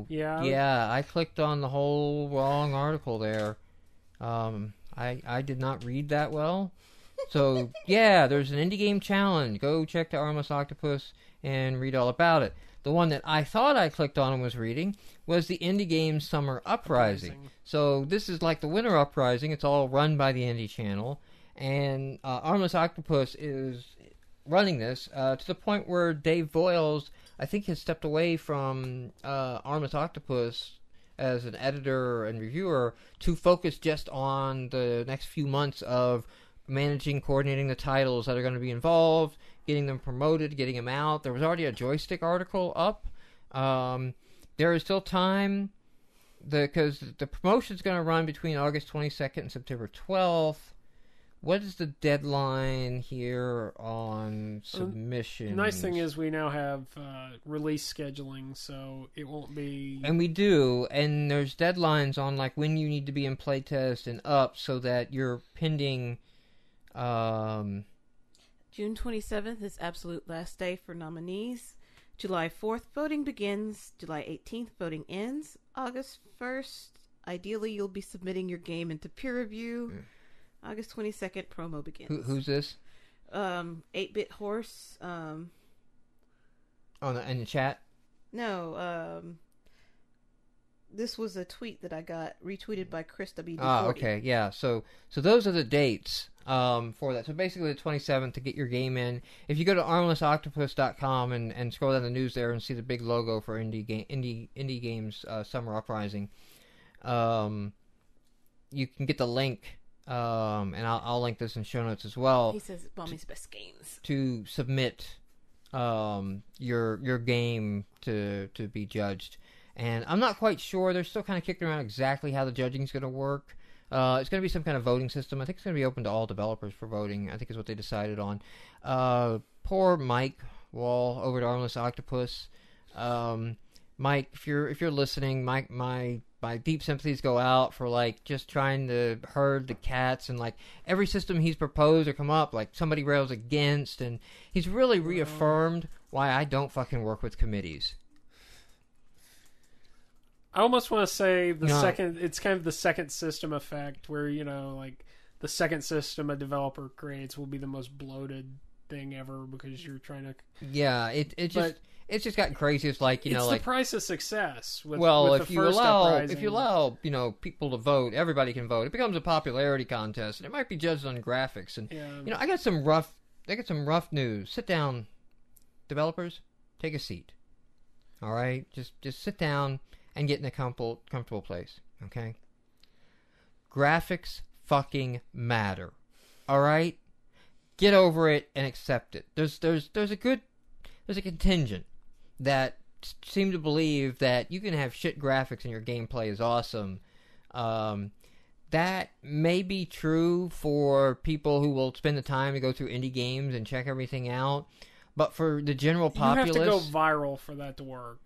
Yeah. I clicked on the whole wrong article there. I did not read that well. So yeah, there's an indie game challenge. Go check the Armless Octopus and read all about it. The one that I thought I clicked on and was reading was the indie game Summer Uprising. So this is like the Winter Uprising. It's all run by the Indie Channel, and Armless Octopus is running this to the point where Dave Voiles, I think, has stepped away from Armless Octopus as an editor and reviewer to focus just on the next few months of managing, coordinating the titles that are going to be involved, getting them promoted, getting them out. There was already a joystick article up. There is still time because the promotion is going to run between August 22nd and September 12th. What is the deadline here on submissions? The nice thing is we now have release scheduling, so it won't be... And we do, and there's deadlines on like when you need to be in playtest and up so that you're pending... June 27th is absolute last day for nominees. July 4th, voting begins. July 18th, voting ends. August 1st, ideally you'll be submitting your game into peer review. August 22nd, promo begins. Who's this? 8-Bit Horse. In the chat? No, this was a tweet that I got retweeted by Chris WD40. Okay, yeah. So those are the dates for that. So basically the 27th to get your game in. If you go to armlessoctopus.com and scroll down the news there and see the big logo for indie games Summer Uprising, you can get the link, and I'll link this in show notes as well. He says it's Mommy's best games. To submit your game to be judged. And I'm not quite sure. They're still kind of kicking around exactly how the judging is going to work. It's going to be some kind of voting system. I think it's going to be open to all developers for voting. I think is what they decided on. Poor Mike Wall over at Armless Octopus. Mike, if you're listening, Mike, my deep sympathies go out for like just trying to herd the cats, and like every system he's proposed or come up, like somebody rails against, and he's really reaffirmed why I don't fucking work with committees. I almost want to say it's kind of the second system effect where, like the second system a developer creates will be the most bloated thing ever because you're trying to... Yeah, it's just gotten crazy. It's like, it's the price of success with if the you first allow, Uprising. if you allow, people to vote, everybody can vote. It becomes a popularity contest, and it might be judged on graphics. And, I got some rough news. Sit down, developers, take a seat. All right? Just sit down and get in a comfortable place, okay? Graphics fucking matter, all right? Get over it and accept it. There's a contingent that seem to believe that you can have shit graphics and your gameplay is awesome. That may be true for people who will spend the time to go through indie games and check everything out, but for the general populace, you have to go viral for that to work.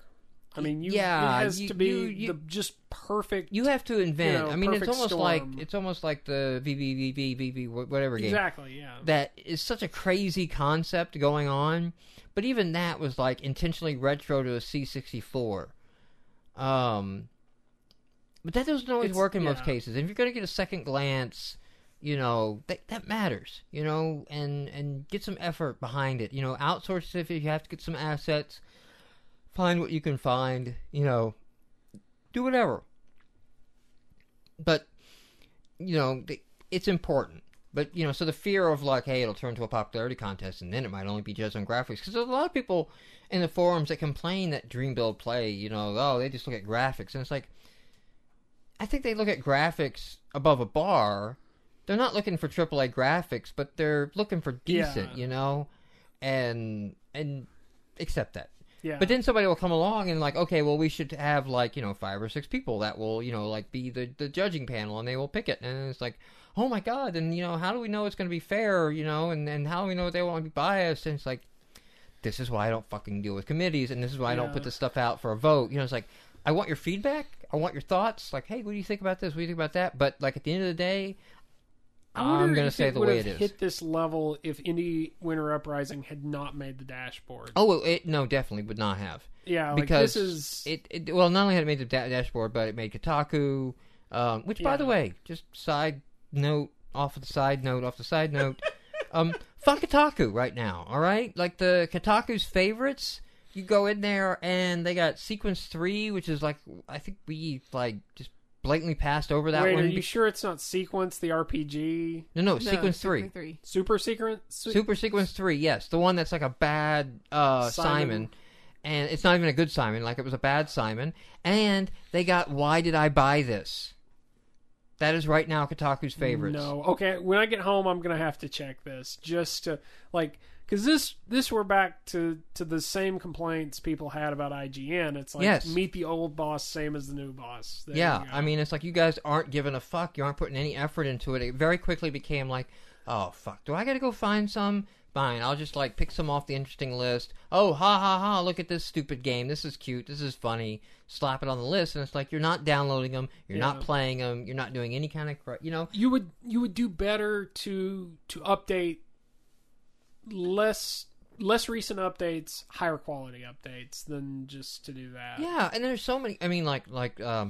I mean, it has to be the just perfect. You have to invent. I mean, it's almost storm. like the VV whatever game. Exactly. Yeah. That is such a crazy concept going on, but even that was like intentionally retro to a C64. But that doesn't always work in most cases. And if you're going to get a second glance, that matters. And get some effort behind it. Outsource it if you have to get some assets. Find what you can find, do whatever. But, it's important. But, so the fear of like, hey, it'll turn to a popularity contest and then it might only be judged on graphics. Because there's a lot of people in the forums that complain that Dream Build Play, they just look at graphics. And it's like, I think they look at graphics above a bar. They're not looking for AAA graphics, but they're looking for decent, and accept that. Yeah. But then somebody will come along and like, okay, well, we should have like, 5 or 6 people that will, like be the judging panel and they will pick it. And it's like, oh my God. And, how do we know it's going to be fair, and how do we know they won't be biased? And it's like, this is why I don't fucking deal with committees. And this is why I don't put this stuff out for a vote. It's like, I want your feedback. I want your thoughts. Like, hey, what do you think about this? What do you think about that? But like at the end of the day, I'm going to say the way it is. Hit this level if Indie Winter Uprising had not made the dashboard. Oh, no, definitely would not have. Yeah, because this is well, not only had it made the dashboard, but it made Kotaku, which, by the way, just side note off the side note. Fuck Kotaku right now, all right? Like, the Kotaku's favorites, you go in there, and they got Sequence 3, which is, like, I think we, like, just blatantly passed over that one. Wait, are you sure it's not Sequence, the RPG? No, Sequence 3. Super Secret? Super Sequence 3, yes. The one that's, like, a bad Simon. And it's not even a good Simon, like it was a bad Simon. And they got Why Did I Buy This? That is right now Kotaku's favorites. No. Okay, when I get home, I'm going to have to check this. Just to, like, because this we're back to the same complaints people had about IGN. It's like, yes. Meet the old boss, same as the new boss. There yeah, I mean, it's like you guys aren't giving a fuck. You aren't putting any effort into it. It very quickly became like, oh, fuck, do I got to go find some? Fine, I'll just, like, pick some off the interesting list. Oh, ha, ha, ha, look at this stupid game. This is cute. This is funny. Slap it on the list, and it's like, you're not downloading them. You're not playing them. You're not doing any kind of, you know. You would do better to update less recent updates, higher quality updates, than just to do that. Yeah, and there's so many, I mean, like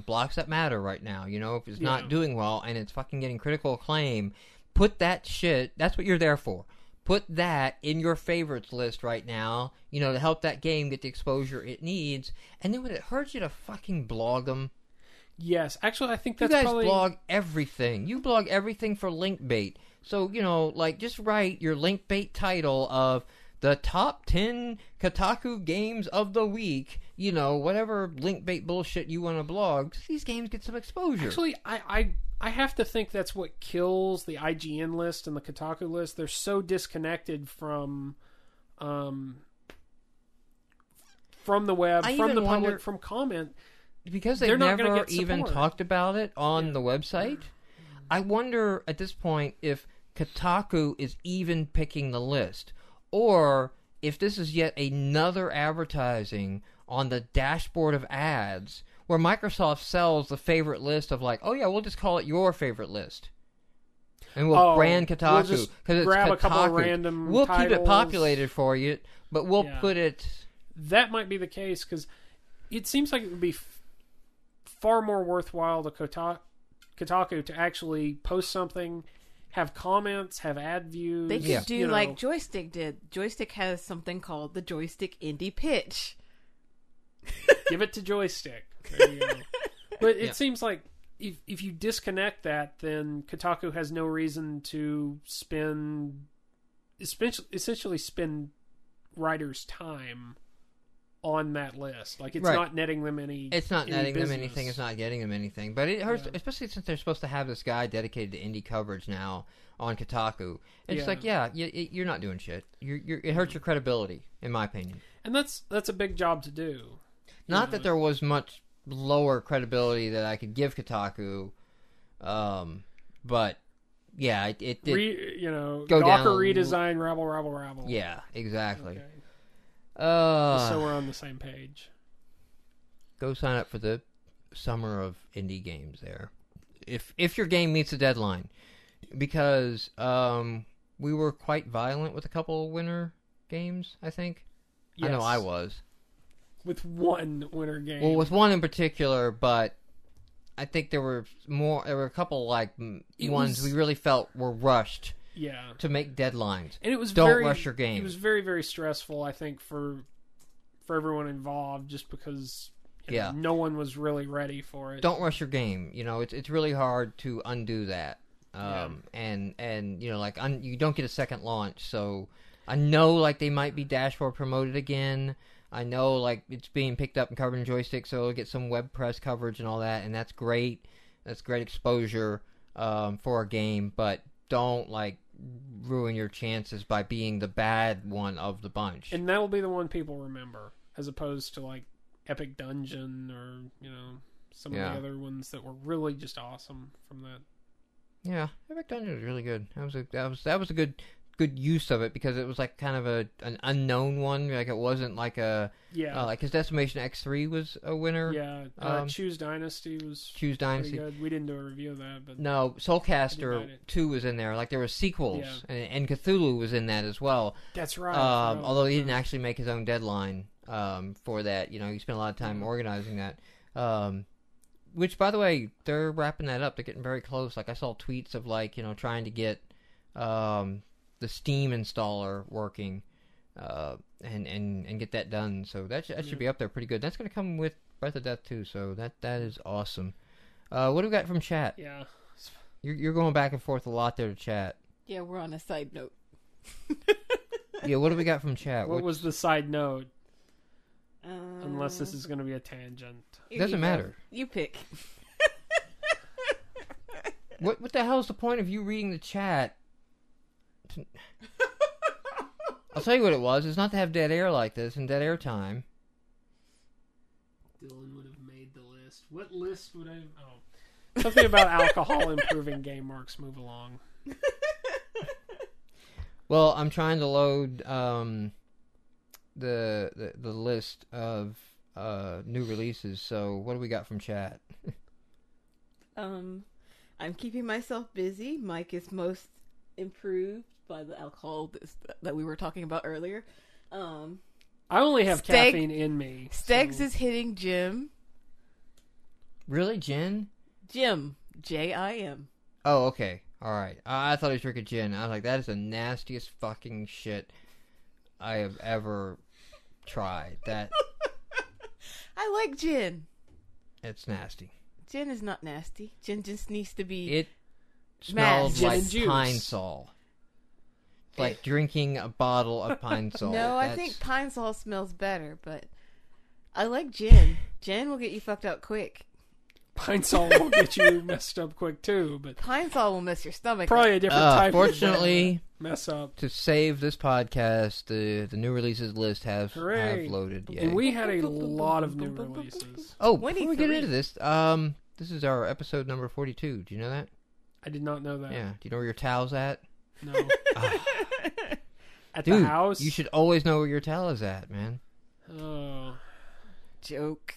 Blocks That Matter right now, you know, if it's not doing well, and it's fucking getting critical acclaim, put that shit, that's what you're there for. Put that in your favorites list right now, you know, to help that game get the exposure it needs. And then when it hurts you to fucking blog them. Yes, actually, I think that's you guys probably... blog everything. You blog everything for link bait. So, you know, like, just write your link bait title of the top 10 Kotaku games of the week. You know, whatever link bait bullshit you want to blog. These games get some exposure. Actually, I have to think that's what kills the IGN list and the Kotaku list. They're so disconnected from the web, from the public, from comment. Because they've never even talked about it on the website. I wonder at this point if Kotaku is even picking the list. Or if this is yet another advertising on the dashboard of ads where Microsoft sells the favorite list of like, oh yeah, we'll just call it your favorite list. And we'll brand Kotaku. We'll just it's grab Kotaku. a couple of random We'll titles. keep it populated for you, but we'll put it... That might be the case, because it seems like it would be far more worthwhile to Kotaku to actually post something, have comments, have ad views. They could do like Joystick did. Joystick has something called the Joystick Indie Pitch. Give it to Joystick. There you go. But it seems like if you disconnect that, then Kotaku has no reason to essentially spend writers' time on that list. Like, it's not netting them any. It's not netting business. them anything. It's not getting them anything. But it hurts, especially since they're supposed to have this guy dedicated to indie coverage now on Kotaku. It's like, you're not doing shit. It hurts your credibility, in my opinion. And that's a big job to do. Not that there was much lower credibility that I could give Kotaku, but yeah, it did. Go Gawker redesign, rabble. Yeah, exactly. Okay. So we're on the same page. Go sign up for the Summer of Indie Games there, if your game meets the deadline, because we were quite violent with a couple of winter games. I think. Yes. I know I was. With one winter game. Well, with one in particular, but I think there were more. There were a couple ones we really felt were rushed. Yeah. To make deadlines. And it was Don't rush your game. It was very, very stressful, I think, for everyone involved, just because no one was really ready for it. Don't rush your game. It's really hard to undo that. And you don't get a second launch. So I know they might be dashboard promoted again. I know it's being picked up and covered in Joystick, so it'll get some web press coverage and all that, and that's great. That's great exposure for a game, but don't ruin your chances by being the bad one of the bunch. And that'll be the one people remember, as opposed to Epic Dungeon or some of the other ones that were really just awesome from that. Yeah, Epic Dungeon was really good. That was a good good use of it because it was like kind of an unknown one. Like it wasn't like a like his Decimation X3 was a winner. Yeah, Choose Dynasty was Choose Dynasty. Pretty good. We didn't do a review of that, but no, Soulcaster 2 was in there. Like there were sequels, and Cthulhu was in that as well. That's right. Although he didn't actually make his own deadline for that. You know, he spent a lot of time organizing that. Which, by the way, they're wrapping that up. They're getting very close. Like I saw tweets of like trying to get the Steam installer working and get that done. So that should be up there pretty good. That's going to come with Breath of Death too. So that is awesome. What do we got from chat? Yeah, you're going back and forth a lot there to chat. Yeah, we're on a side note. Yeah, what do we got from chat? What was the side note? Unless this is going to be a tangent. Doesn't matter. You pick. What the hell is the point of you reading the chat? I'll tell you what it was. It's not to have dead air like this and dead air time. Dylan would have made the list. What list would I... Oh. Something about alcohol improving GameMarx. Move along. Well, I'm trying to load the list of new releases. So what do we got from chat? I'm keeping myself busy. Mike is most improved by the alcohol that we were talking about earlier. I only have caffeine in me. Stegs is hitting Jim. Really, Jim? Jim. Jim. Oh, okay. All right. I thought he was drinking gin. I was like, that is the nastiest fucking shit I have ever tried. That I like gin. It's nasty. Gin is not nasty. Gin just needs to be. It smells like juice. Pine Sol. Like drinking a bottle of Pine Sol. No, I think Pine Sol smells better, but I like gin. Gin will get you fucked up quick. Pine Sol will get you messed up quick too, but Pine Sol will mess your stomach probably up. A different type fortunately, of mess up. To save this podcast, the new releases list have loaded. Yay. And we had a lot of new releases. Oh, before we get into this, this is our episode number 42. Do you know that? I did not know that. Yeah. Do you know where your towel's at? No. At Dude, the house? You should always know where your towel is at, man. Oh. Joke.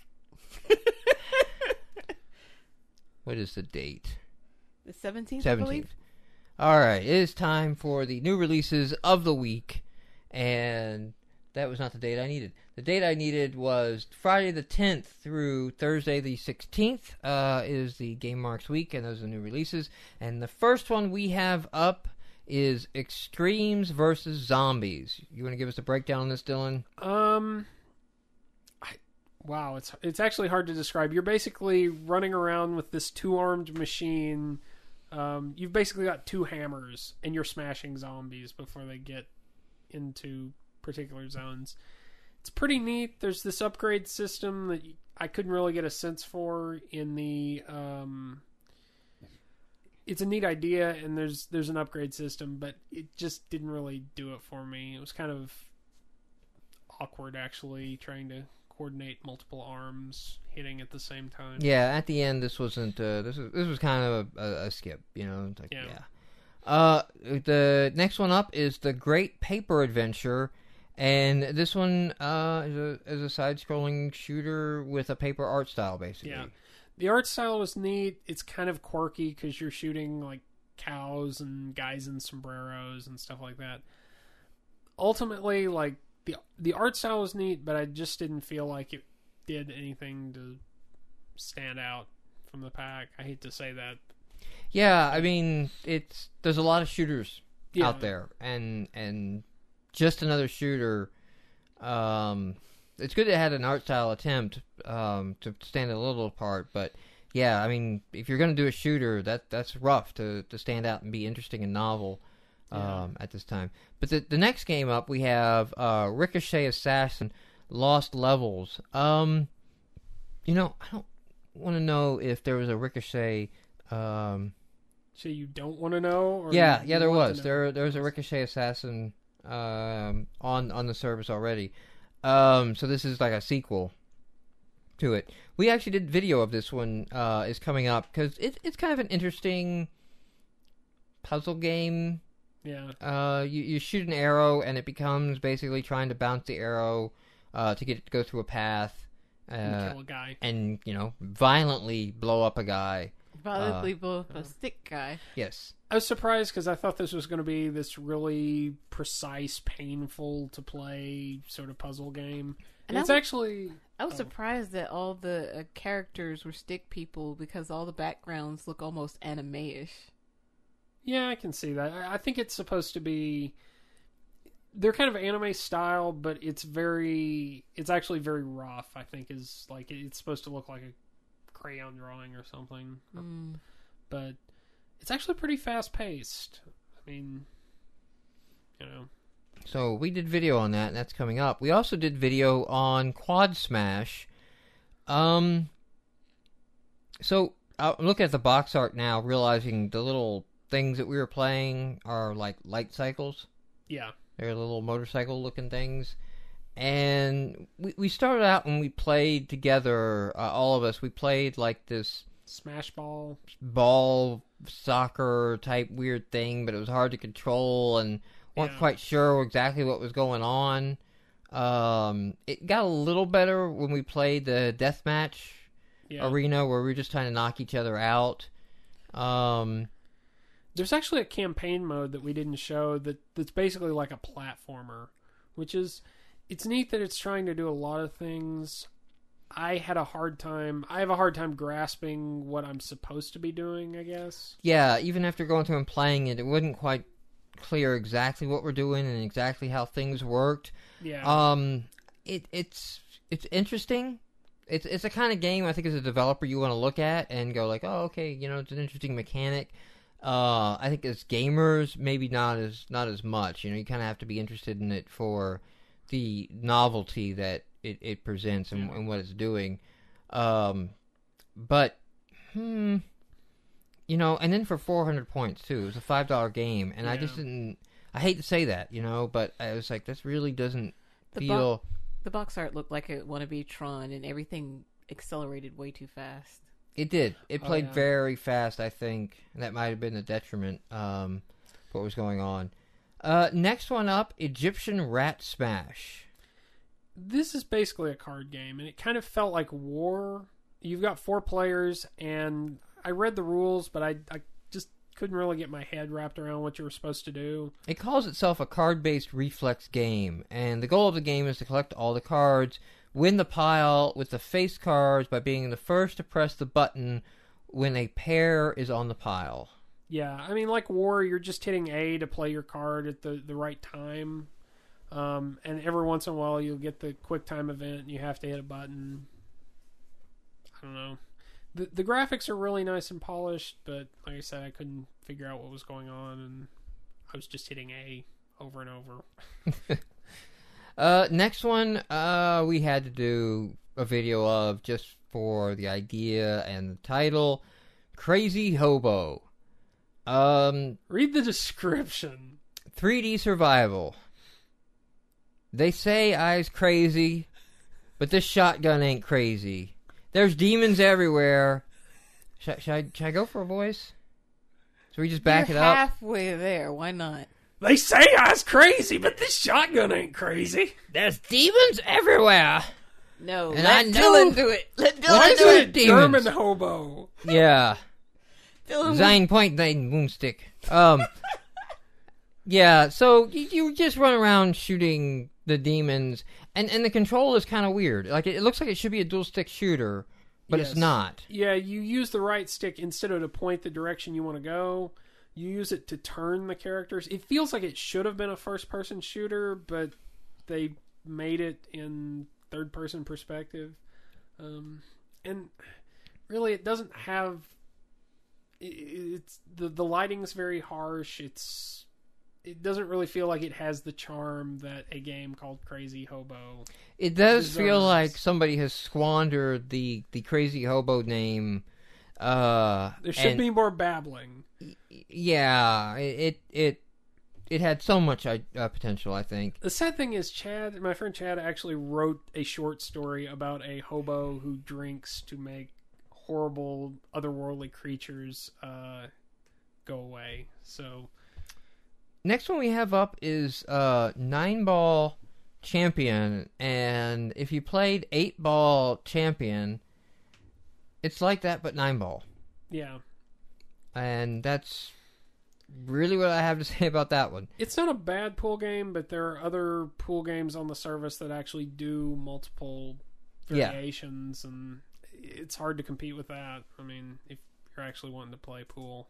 What is the date? The 17th, 17th. I believe. All right. It is time for the new releases of the week. And that was not the date I needed. The date I needed was Friday the 10th through Thursday the 16th is the GameMarx week, and those are the new releases. And the first one we have up is Extremes versus Zombies. You want to give us a breakdown on this, Dylan? Wow, it's actually hard to describe. You're basically running around with this two-armed machine. You've basically got two hammers, and you're smashing zombies before they get into particular zones. It's pretty neat. There's this upgrade system that I couldn't really get a sense for in the... It's a neat idea, and there's an upgrade system, but it just didn't really do it for me. It was kind of awkward, actually, trying to coordinate multiple arms hitting at the same time. Yeah, at the end, this wasn't. This was kind of a skip, you know. It's like, the next one up is The Great Paper Adventure, and this one is a side-scrolling shooter with a paper art style, basically. Yeah, the art style was neat. It's kind of quirky because you're shooting like cows and guys in sombreros and stuff like that. Ultimately, like. The art style was neat, but I just didn't feel like it did anything to stand out from the pack. I hate to say that. Yeah, I mean, there's a lot of shooters out there, and just another shooter. It's good it had an art style attempt to stand a little apart, but yeah, I mean, if you're going to do a shooter, that's rough to stand out and be interesting and novel. At this time. But the next game up, we have Ricochet Assassin Lost Levels. I don't want to know if there was a Ricochet... So you don't want to know? Or there was. There was a Ricochet Assassin on the service already. So this is like a sequel to it. We actually did video of this one is coming up, because it's kind of an interesting puzzle game Yeah. You shoot an arrow, and it becomes basically trying to bounce the arrow to get it to go through a path. And kill a guy. And, violently blow up a guy. Violently blow up a stick guy. Yes. I was surprised because I thought this was going to be this really precise, painful to play sort of puzzle game. And it's actually... I was surprised that all the characters were stick people because all the backgrounds look almost anime-ish. Yeah, I can see that. I think it's supposed to be... They're kind of anime style, but it's actually very rough, I think, is like it's supposed to look like a crayon drawing or something. But it's actually pretty fast paced. I mean, So we did video on that, and that's coming up. We also did video on Quad Smash. So I'm looking at the box art now, realizing the little things that we were playing are like light cycles. Yeah. They're little motorcycle-looking things. And we started out when we played together, all of us, we played like this... Smash ball soccer type weird thing, but it was hard to control and weren't quite sure exactly what was going on. It got a little better when we played the deathmatch arena where we were just trying to knock each other out. There's actually a campaign mode that we didn't show that's basically like a platformer, which is, it's neat that it's trying to do a lot of things. I have a hard time grasping what I'm supposed to be doing, I guess. Yeah, even after going through and playing it, it wasn't quite clear exactly what we're doing and exactly how things worked. Yeah. It's interesting. It's a kind of game I think as a developer you want to look at and go like, oh, okay, it's an interesting mechanic. I think as gamers, maybe not as much. You kind of have to be interested in it for the novelty that it presents and what it's doing. But, and then for 400 points, too. It was a $5 game, and I just didn't... I hate to say that, but I was like, this really doesn't feel... The box art looked like a wannabe Tron, and everything accelerated way too fast. It did. It played very fast, I think. And that might have been a detriment for what was going on. Next one up, Egyptian Rat Smash. This is basically a card game, and it kind of felt like War. You've got 4 players, and I read the rules, but I just couldn't really get my head wrapped around what you were supposed to do. It calls itself a card-based reflex game, and the goal of the game is to collect all the cards, win the pile with the face cards by being the first to press the button when a pair is on the pile. Yeah, I mean, like War, you're just hitting A to play your card at the right time. And every once in a while you'll get the quick time event and you have to hit a button. I don't know. The graphics are really nice and polished, but like I said, I couldn't figure out what was going on, and I was just hitting A over and over. Next one, we had to do a video of just for the idea and the title, Crazy Hobo. Read the description. 3D survival. They say I's crazy, but this shotgun ain't crazy. There's demons everywhere. Should I go for a voice? So we just back it up? Halfway there. Why not? They say I's crazy, but this shotgun ain't crazy. There's demons everywhere. No, and let Dylan do it. Let Dylan do it. German hobo. Yeah. Sein Point, dein Moonstick. Yeah, so you just run around shooting the demons, and the control is kind of weird. Like, it looks like it should be a dual-stick shooter, but it's not. Yeah, you use the right stick instead of to point the direction you want to go. You use it to turn the characters. It feels like it should have been a first-person shooter, but they made it in third-person perspective. And really, it doesn't have... It's the lighting's very harsh. It doesn't really feel like it has the charm that a game called Crazy Hobo. It does feel like somebody has squandered the Crazy Hobo name. There should be more babbling. Yeah, it had so much potential, I think. The sad thing is, my friend Chad actually wrote a short story about a hobo who drinks to make horrible otherworldly creatures go away. So Next one we have up is 9-Ball Champion, and if you played 8-Ball Champion, it's like that but 9-Ball. Yeah. And that's really what I have to say about that one. It's not a bad pool game, but there are other pool games on the service that actually do multiple variations, and it's hard to compete with that. I mean, if you're actually wanting to play pool.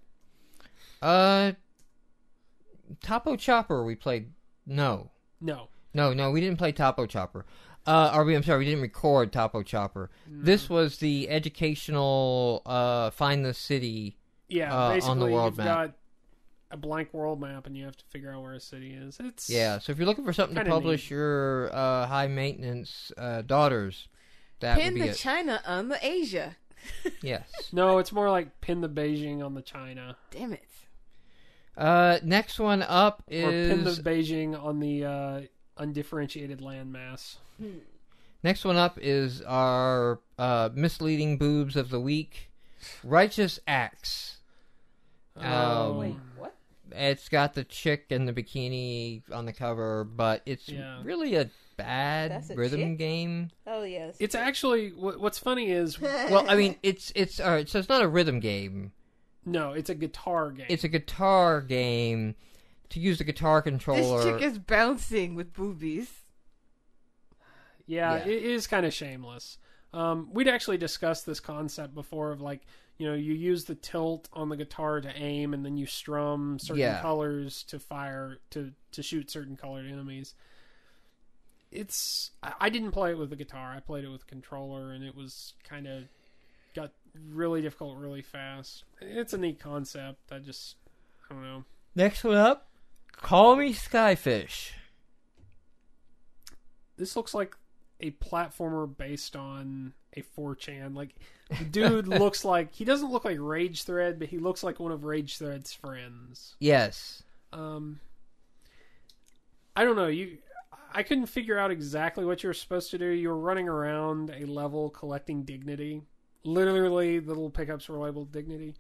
Topo Chopper we played. No, we didn't play Topo Chopper. I'm sorry, we didn't record Topo Chopper. No. This was the educational find the city. Yeah, basically on the world you've map. Got a blank world map, and you have to figure out where a city is. It's so if you're looking for something to publish your high maintenance daughters, that pin would be the China on the Asia. Yes. No, it's more like pin the Beijing on the China. Damn it. Next one up is... Or pin the Beijing on the undifferentiated landmass. Next one up is our misleading boobs of the week, Righteous Acts. Wait, what? It's got the chick in the bikini on the cover, but it's really a bad rhythm game. Oh, yes. It's actually... What's funny is... Well, I mean, it's all right, so it's not a rhythm game. No, it's a guitar game. It's a guitar game to use the guitar controller. This chick is bouncing with boobies. Yeah, it is kind of shameless. We'd actually discussed this concept before of like, you use the tilt on the guitar to aim, and then you strum certain colors to fire, to shoot certain colored enemies. I didn't play it with the guitar. I played it with a controller, and it was kind of got really difficult really fast. It's a neat concept. I don't know. Next one up, Call Me Skyfish. This looks like a platformer based on a 4chan. Like, the dude looks like... He doesn't look like Rage Thread, but he looks like one of Rage Thread's friends. Yes. I don't know. I couldn't figure out exactly what you were supposed to do. You were running around a level collecting dignity. Literally, the little pickups were labeled dignity.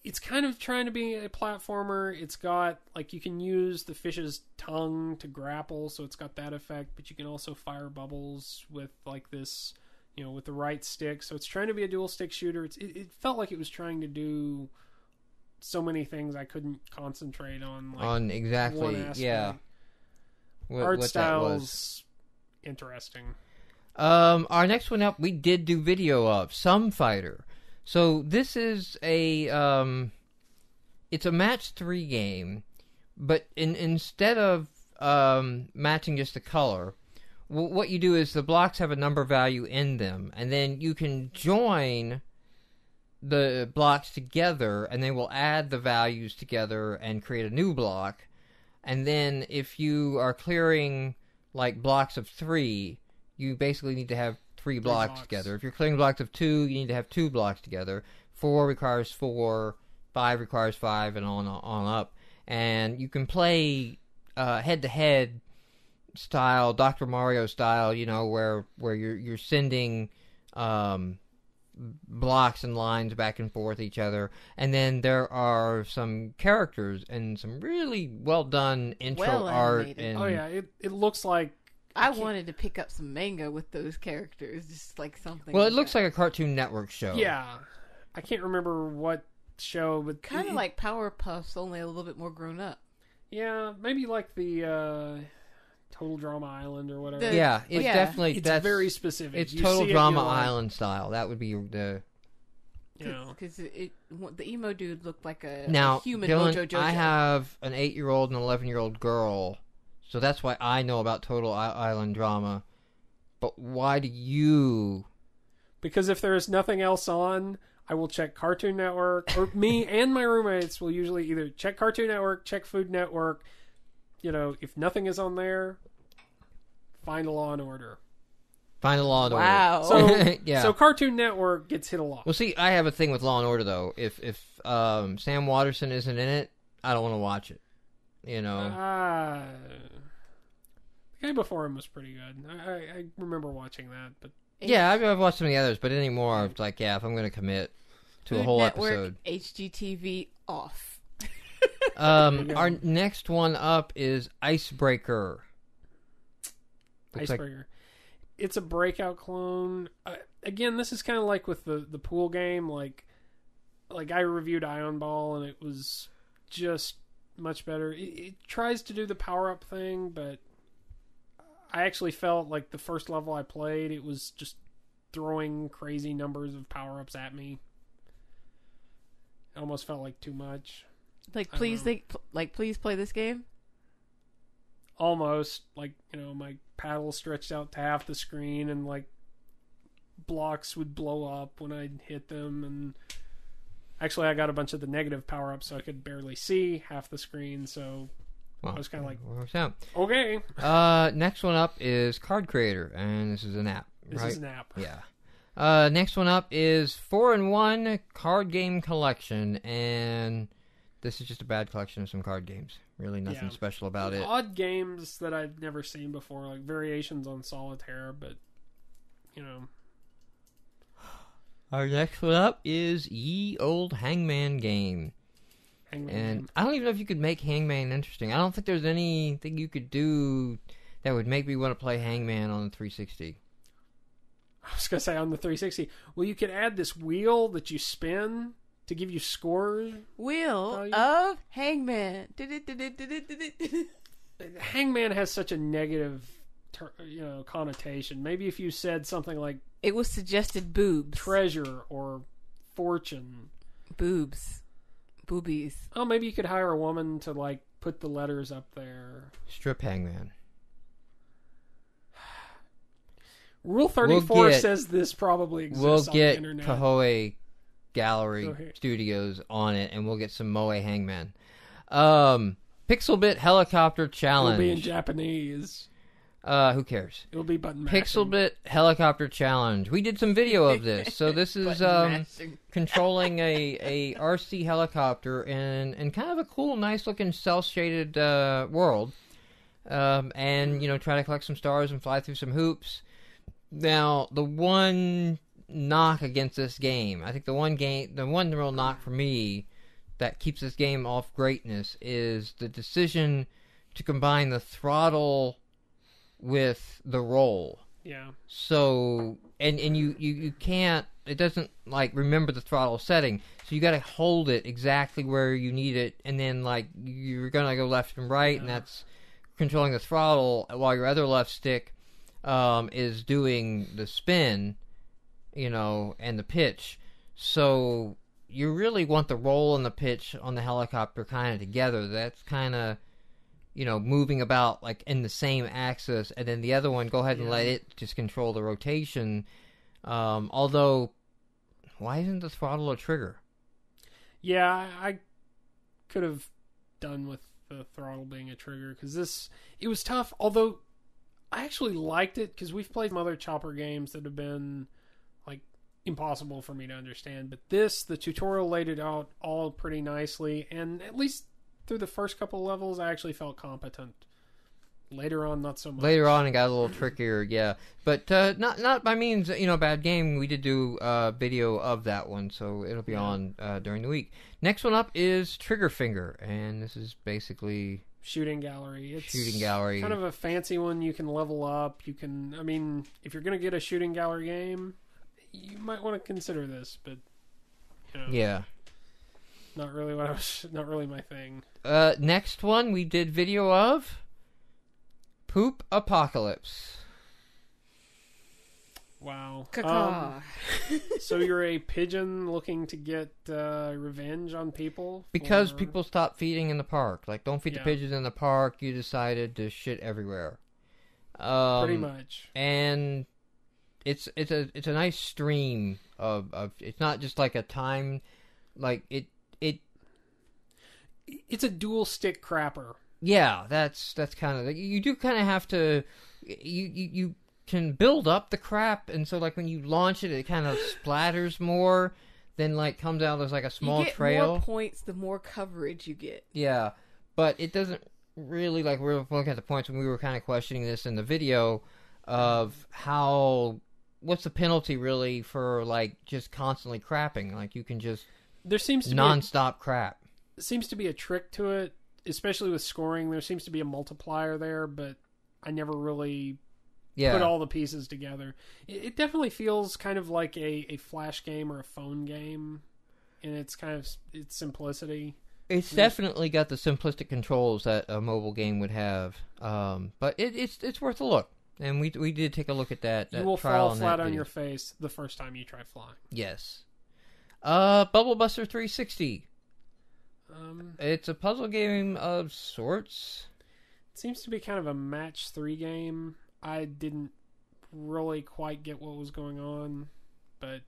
It's kind of trying to be a platformer. It's got, like, you can use the fish's tongue to grapple, so it's got that effect, but you can also fire bubbles with, like, this, with the right stick. So it's trying to be a dual stick shooter. It felt like it was trying to do so many things I couldn't concentrate on. Like, on exactly, one aspect. yeah. Art style's interesting. Our next one up, we did do video of Some Fighter. So this is it's a match 3 game, but instead of matching just the color, what you do is the blocks have a number value in them, and then you can join the blocks together, and they will add the values together and create a new block. And then if you are clearing like blocks of 3, you basically need to have 3 blocks together. If you're clearing blocks of 2, you need to have 2 blocks together. 4 requires 4, 5 requires 5, and on up. And you can play head-to-head style, Dr. Mario style, where you're sending blocks and lines back and forth each other. And then there are some characters and some really well-done intro art. And, oh, yeah. It looks like... I wanted to pick up some manga with those characters, just like something. Well, it looks like a Cartoon Network show. Yeah. I can't remember what show, but... Kind of like Powerpuffs, only a little bit more grown up. Yeah, maybe like the Total Drama Island or whatever. It's definitely... It's very specific. It's Total Drama Island style. That would be the... Because the emo dude looked like a human Dylan, Mojo Jojo. I have an 8-year-old and an 11-year-old girl... So that's why I know about Total Island Drama. But why do you? Because if there is nothing else on, I will check Cartoon Network. Or me and my roommates will usually either check Cartoon Network, check Food Network. If nothing is on there, find a Law and Order. Find a Law and Order. Wow. So Cartoon Network gets hit a lot. Well, see, I have a thing with Law and Order, though. If Sam Waterston isn't in it, I don't want to watch it. The guy before him was pretty good. I remember watching that, but yeah, I've watched some of the others, but anymore, it's like, if I'm going to commit to a whole Network, episode, HGTV off. Our next one up is Icebreaker. Icebreaker. It's a Breakout clone. Again, this is kind of like with the pool game. Like I reviewed Ion Ball, and it was just much better. It tries to do the power-up thing, but I actually felt like the first level I played, it was just throwing crazy numbers of power-ups at me. It almost felt like too much. Like, please play this game? Almost. Like, my paddle stretched out to half the screen, and like blocks would blow up when I'd hit them, and actually I got a bunch of the negative power-ups, so I could barely see half the screen, so I was kind of like, okay. Next one up is Card Creator, and this is an app, This is an app. Yeah. Next one up is 4-in-1 Card Game Collection, and this is just a bad collection of some card games. Really nothing special about it. Odd games that I've never seen before, like variations on Solitaire, but, Our next one up is Ye Old Hangman Game. And I don't even know if you could make Hangman interesting. I don't think there's anything you could do that would make me want to play Hangman on the 360. I was going to say on the 360. Well, you could add this wheel that you spin to give you scores. Wheel of Hangman. Hangman has such a negative, connotation. Maybe if you said something like it was suggested boobs, treasure, or fortune. Boobies. Oh, maybe you could hire a woman to like put the letters up there. Strip Hangman. Rule 34 says this probably exists on the internet. We'll get Kahoe Gallery Studios on it, and we'll get some Moe Hangman. Pixelbit Helicopter Challenge. It'll be in Japanese. Who cares? It'll be button mashing. Pixelbit Helicopter Challenge. We did some video of this. So this is controlling a RC helicopter in kind of a cool, nice looking cel-shaded world. And try to collect some stars and fly through some hoops. Now, the one knock against this game, I think the one real knock for me that keeps this game off greatness is the decision to combine the throttle with the roll. Yeah. So, and you can't, it doesn't, like, remember the throttle setting, so you gotta hold it exactly where you need it, and then, like, you're gonna go left and right, and that's controlling the throttle, while your other left stick is doing the spin, and the pitch. So you really want the roll and the pitch on the helicopter kind of together. That's kind of, moving about like in the same axis, and then the other one, go ahead and let it just control the rotation. Although, why isn't the throttle a trigger? Yeah, I could have done with the throttle being a trigger, because it was tough, although I actually liked it, because we've played some other chopper games that have been like impossible for me to understand, but the tutorial laid it out all pretty nicely, and at least through the first couple levels I actually felt competent. Later on, not so much. Later on it got a little trickier, yeah, but not by means bad game. We did do a video of that one, so it'll be on during the week. Next one up is Trigger Finger, and this is basically Shooting Gallery. It's Shooting Gallery. Kind of a fancy one. You can level up. You can, if you're going to get a Shooting Gallery game, you might want to consider this, but, yeah. Not really my thing. Next one we did video of Poop Apocalypse. Wow. So you're a pigeon looking to get revenge on people? Because people stopped feeding in the park. Like, don't feed the pigeons in the park. You decided to shit everywhere. Pretty much. And it's a nice stream of it's not just like a time, like it's a dual stick crapper. Yeah, that's kind of, you do kind of have to, you can build up the crap, and so like when you launch it, it kind of splatters more, then like comes out as like a small trail. You get more points the more coverage you get. Yeah, but it doesn't really, like, we're looking at the points when we were kind of questioning this in the video of what's the penalty really for like just constantly crapping? Like, you can just there seems to non-stop crap. seems to be a trick to it, especially with scoring. There seems to be a multiplier there, but I never really put all the pieces together. It definitely feels kind of like a flash game or a phone game in its simplicity. It's definitely got the simplistic controls that a mobile game would have, but it's worth a look. And we did take a look at that. You will fall flat on your face the first time you try flying. Yes. Bubble Buster 360. It's a puzzle game of sorts. It seems to be kind of a match 3 game. I didn't really quite get what was going on, but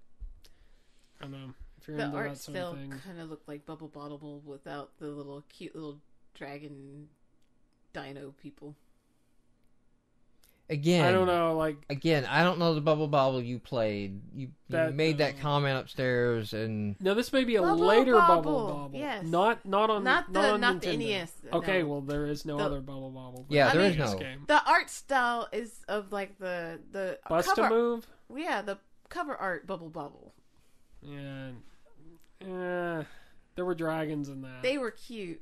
I don't know. If you're the into art that sort still of thing. kind of looked like Bubble Bobble without the little cute little dragon dino people. Again, I don't know. I don't know the Bubble Bobble you played. You made that comment upstairs, and no, this may be a Bubble later Bobble. Bubble Bobble. Yes. Not on the Nintendo. NES. Okay, no. well there is no other Bubble Bobble. Yeah, there is no. Game. The art style is of like the Bust cover, a move. Yeah, the cover art Bubble Bobble. Yeah, there were dragons in that. They were cute.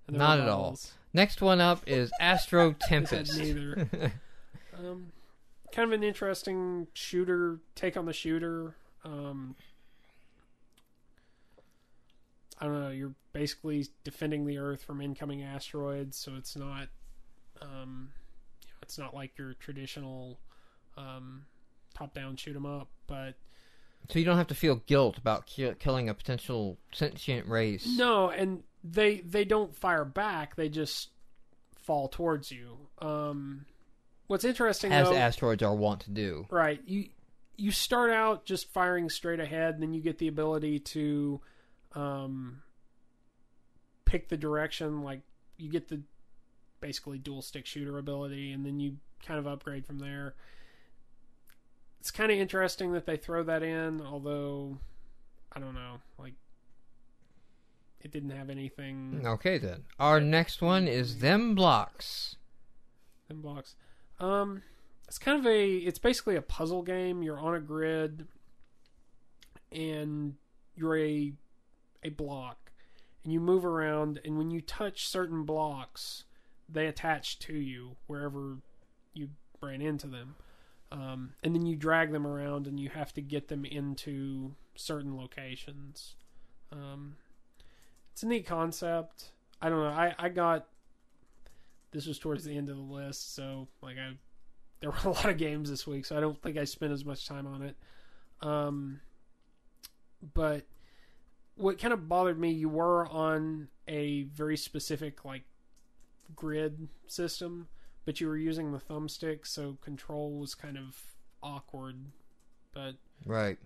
Not at all. Next one up is Astro Tempest. Neither. Kind of an interesting take on the shooter. I don't know. You're basically defending the Earth from incoming asteroids, so it's not, it's not like your traditional top-down shoot 'em up. But so you don't have to feel guilt about killing a potential sentient race. No, and they don't fire back. They just fall towards you. What's interesting, as though, asteroids are wont to do. Right. You start out just firing straight ahead, and then you get the ability to pick the direction. Like, you get the basically dual stick shooter ability, and then you kind of upgrade from there. It's kind of interesting that they throw that in, although I don't know, like, it didn't have anything. Okay, then. Our next one is Them Blocks. Them Blocks. It's kind of it's basically a puzzle game. You're on a grid, and you're a block, and you move around, and when you touch certain blocks, they attach to you wherever you ran into them. And then you drag them around, and you have to get them into certain locations. It's a neat concept. I don't know. I got... This was towards the end of the list, so there were a lot of games this week, so I don't think I spent as much time on it. But what kind of bothered me, you were on a very specific grid system, but you were using the thumbstick, so control was kind of awkward. But right,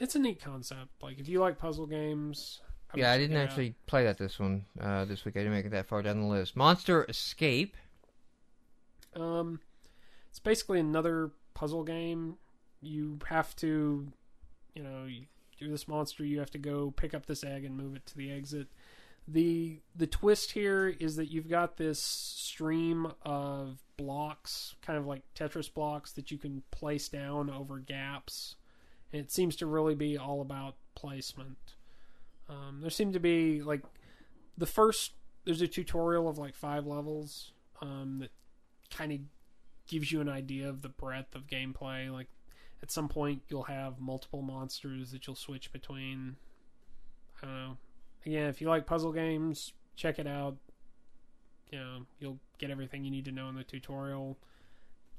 it's a neat concept. If you like puzzle games. I didn't actually play that this week. I didn't make it that far down the list. Monster Escape. It's basically another puzzle game. You have to, you do this monster. You have to go pick up this egg and move it to the exit. The twist here is that you've got this stream of blocks, kind of like Tetris blocks, that you can place down over gaps. And it seems to really be all about placement. There seemed to be there's a tutorial of 5 levels that kind of gives you an idea of the breadth of gameplay. At some point you'll have multiple monsters that you'll switch between. I don't know. Again, if you like puzzle games, check it out. You'll get everything you need to know in the tutorial.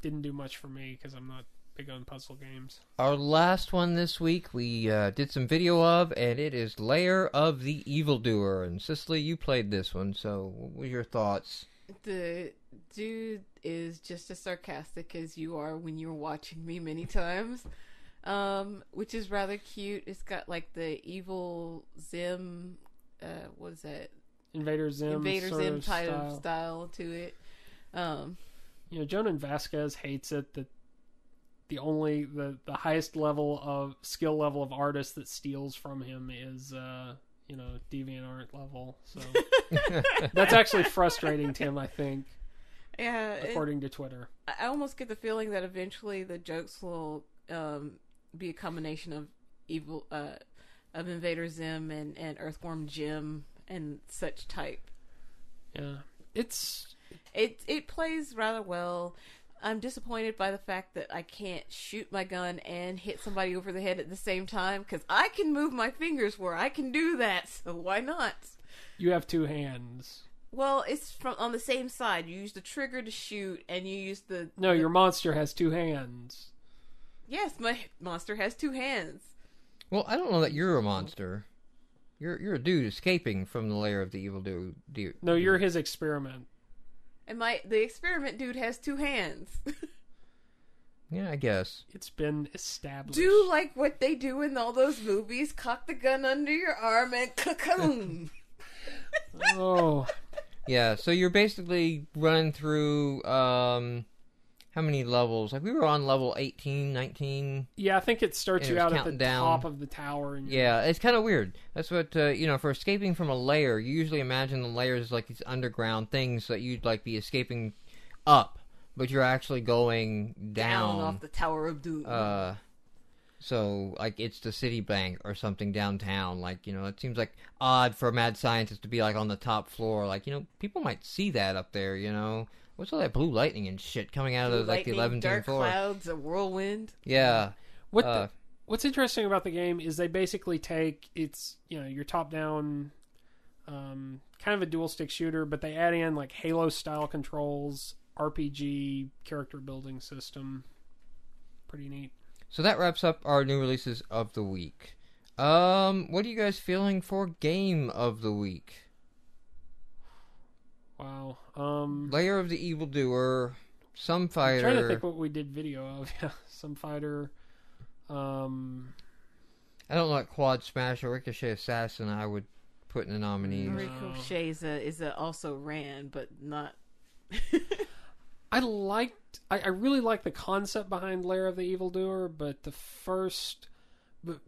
Didn't do much for me because I'm not big on puzzle games. Our last one this week we did some video of, and it is Lair of the Evildoer. And Cicely, you played this one, so what were your thoughts? The dude is just as sarcastic as you are when you're watching me many times, which is rather cute. It's got the evil Zim, what is that? Invader Zim type of style to it. Jonan Vasquez hates it that the highest skill level of artist that steals from him is DeviantArt level. So that's actually frustrating to him, I think. Yeah, according to Twitter. I almost get the feeling that eventually the jokes will be a combination of evil of Invader Zim and Earthworm Jim and such type. Yeah. It plays rather well. I'm disappointed by the fact that I can't shoot my gun and hit somebody over the head at the same time, because I can move my fingers where I can do that, so why not? You have 2 hands. Well, it's from on the same side. You use the trigger to shoot, and you use the... No, your monster has 2 hands. Yes, my monster has 2 hands. Well, I don't know that you're a monster. You're a dude escaping from the lair of the evil dude. No, you're his experiment. And the experiment dude has 2 hands. Yeah, I guess. It's been established. Do like what they do in all those movies. Cock the gun under your arm and cocoon. Oh. Yeah, so you're basically running through, how many levels? Like, we were on level 18, 19. Yeah, I think it starts And you it was out at the counting down. top of the tower. And Yeah, it's kind of weird. That's what, for escaping from a lair, you usually imagine the layers as like these underground things that you'd like be escaping up, but you're actually going down off the Tower of Doom. So, like, it's the city bank or something downtown. Like, it seems like odd for a mad scientist to be, like, on the top floor. Like, people might see that up there, What's all that blue lightning and shit coming out of, like, the 11th dark floor? clouds, a whirlwind. Yeah. What's interesting about the game is they basically take your top-down, kind of a dual-stick shooter, but they add in, like, Halo-style controls, RPG, character-building system. Pretty neat. So that wraps up our new releases of the week. What are you guys feeling for Game of the Week? Wow. Lair of the Evildoer, Some Fighter. I'm trying to think what we did video of. Yeah, Some Fighter. I don't know, like Quad Smash or Ricochet Assassin I would put in the nominees. No. Ricochet is also ran, but not... I really like the concept behind Lair of the Evildoer, but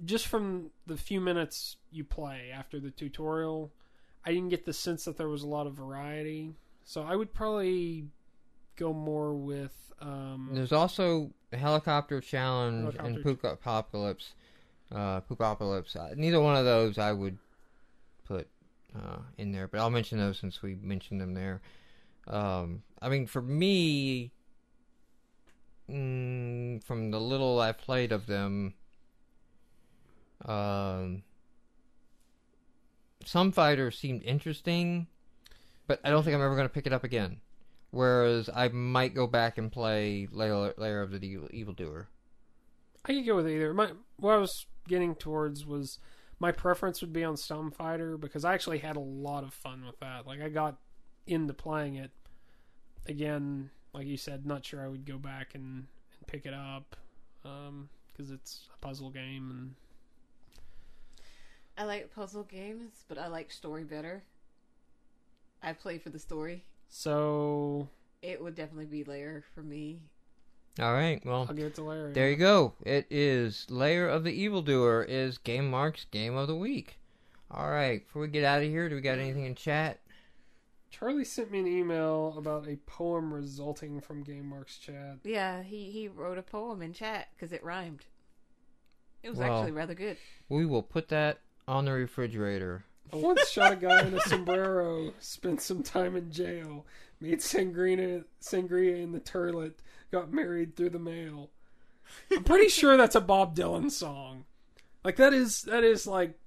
just from the few minutes you play after the tutorial, I didn't get the sense that there was a lot of variety. So I would probably go more with... There's also a Helicopter Challenge and Poopocalypse. Neither one of those I would put in there, but I'll mention those since we mentioned them there. For me, from the little I played of them, Some Fighters seemed interesting, but I don't think I'm ever going to pick it up again. Whereas I might go back and play Lair of the Evildoer. I could go with either. What I was getting towards was my preference would be on Some Fighter, because I actually had a lot of fun with that. Like, I got into playing it. Again, like you said, not sure I would go back and pick it up, because it's a puzzle game. And I like puzzle games, but I like story better. I play for the story. So it would definitely be Lair for me. All right, well, I'll give it to Lair. There you go. It is Lair of the Evildoer is GameMarx Game of the Week. All right, before we get out of here, do we got anything in chat? Charlie sent me an email about a poem resulting from GameMarx chat. Yeah, he wrote a poem in chat because it rhymed. It was actually rather good. We will put that on the refrigerator. I once shot a guy in a sombrero, spent some time in jail, made sangria in the toilet, got married through the mail. I'm pretty sure that's a Bob Dylan song. Like, that is like...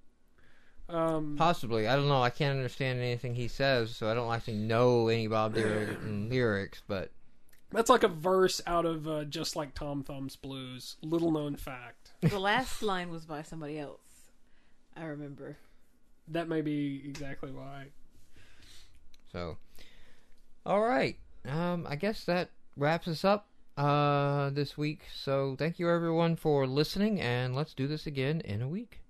Possibly. I don't know. I can't understand anything he says, so I don't actually know any Bob Dylan lyrics, but... That's like a verse out of Just Like Tom Thumb's Blues. Little known fact. The last line was by somebody else. I remember. That may be exactly why. So, all right. I guess that wraps us up this week. So thank you everyone for listening, and let's do this again in a week.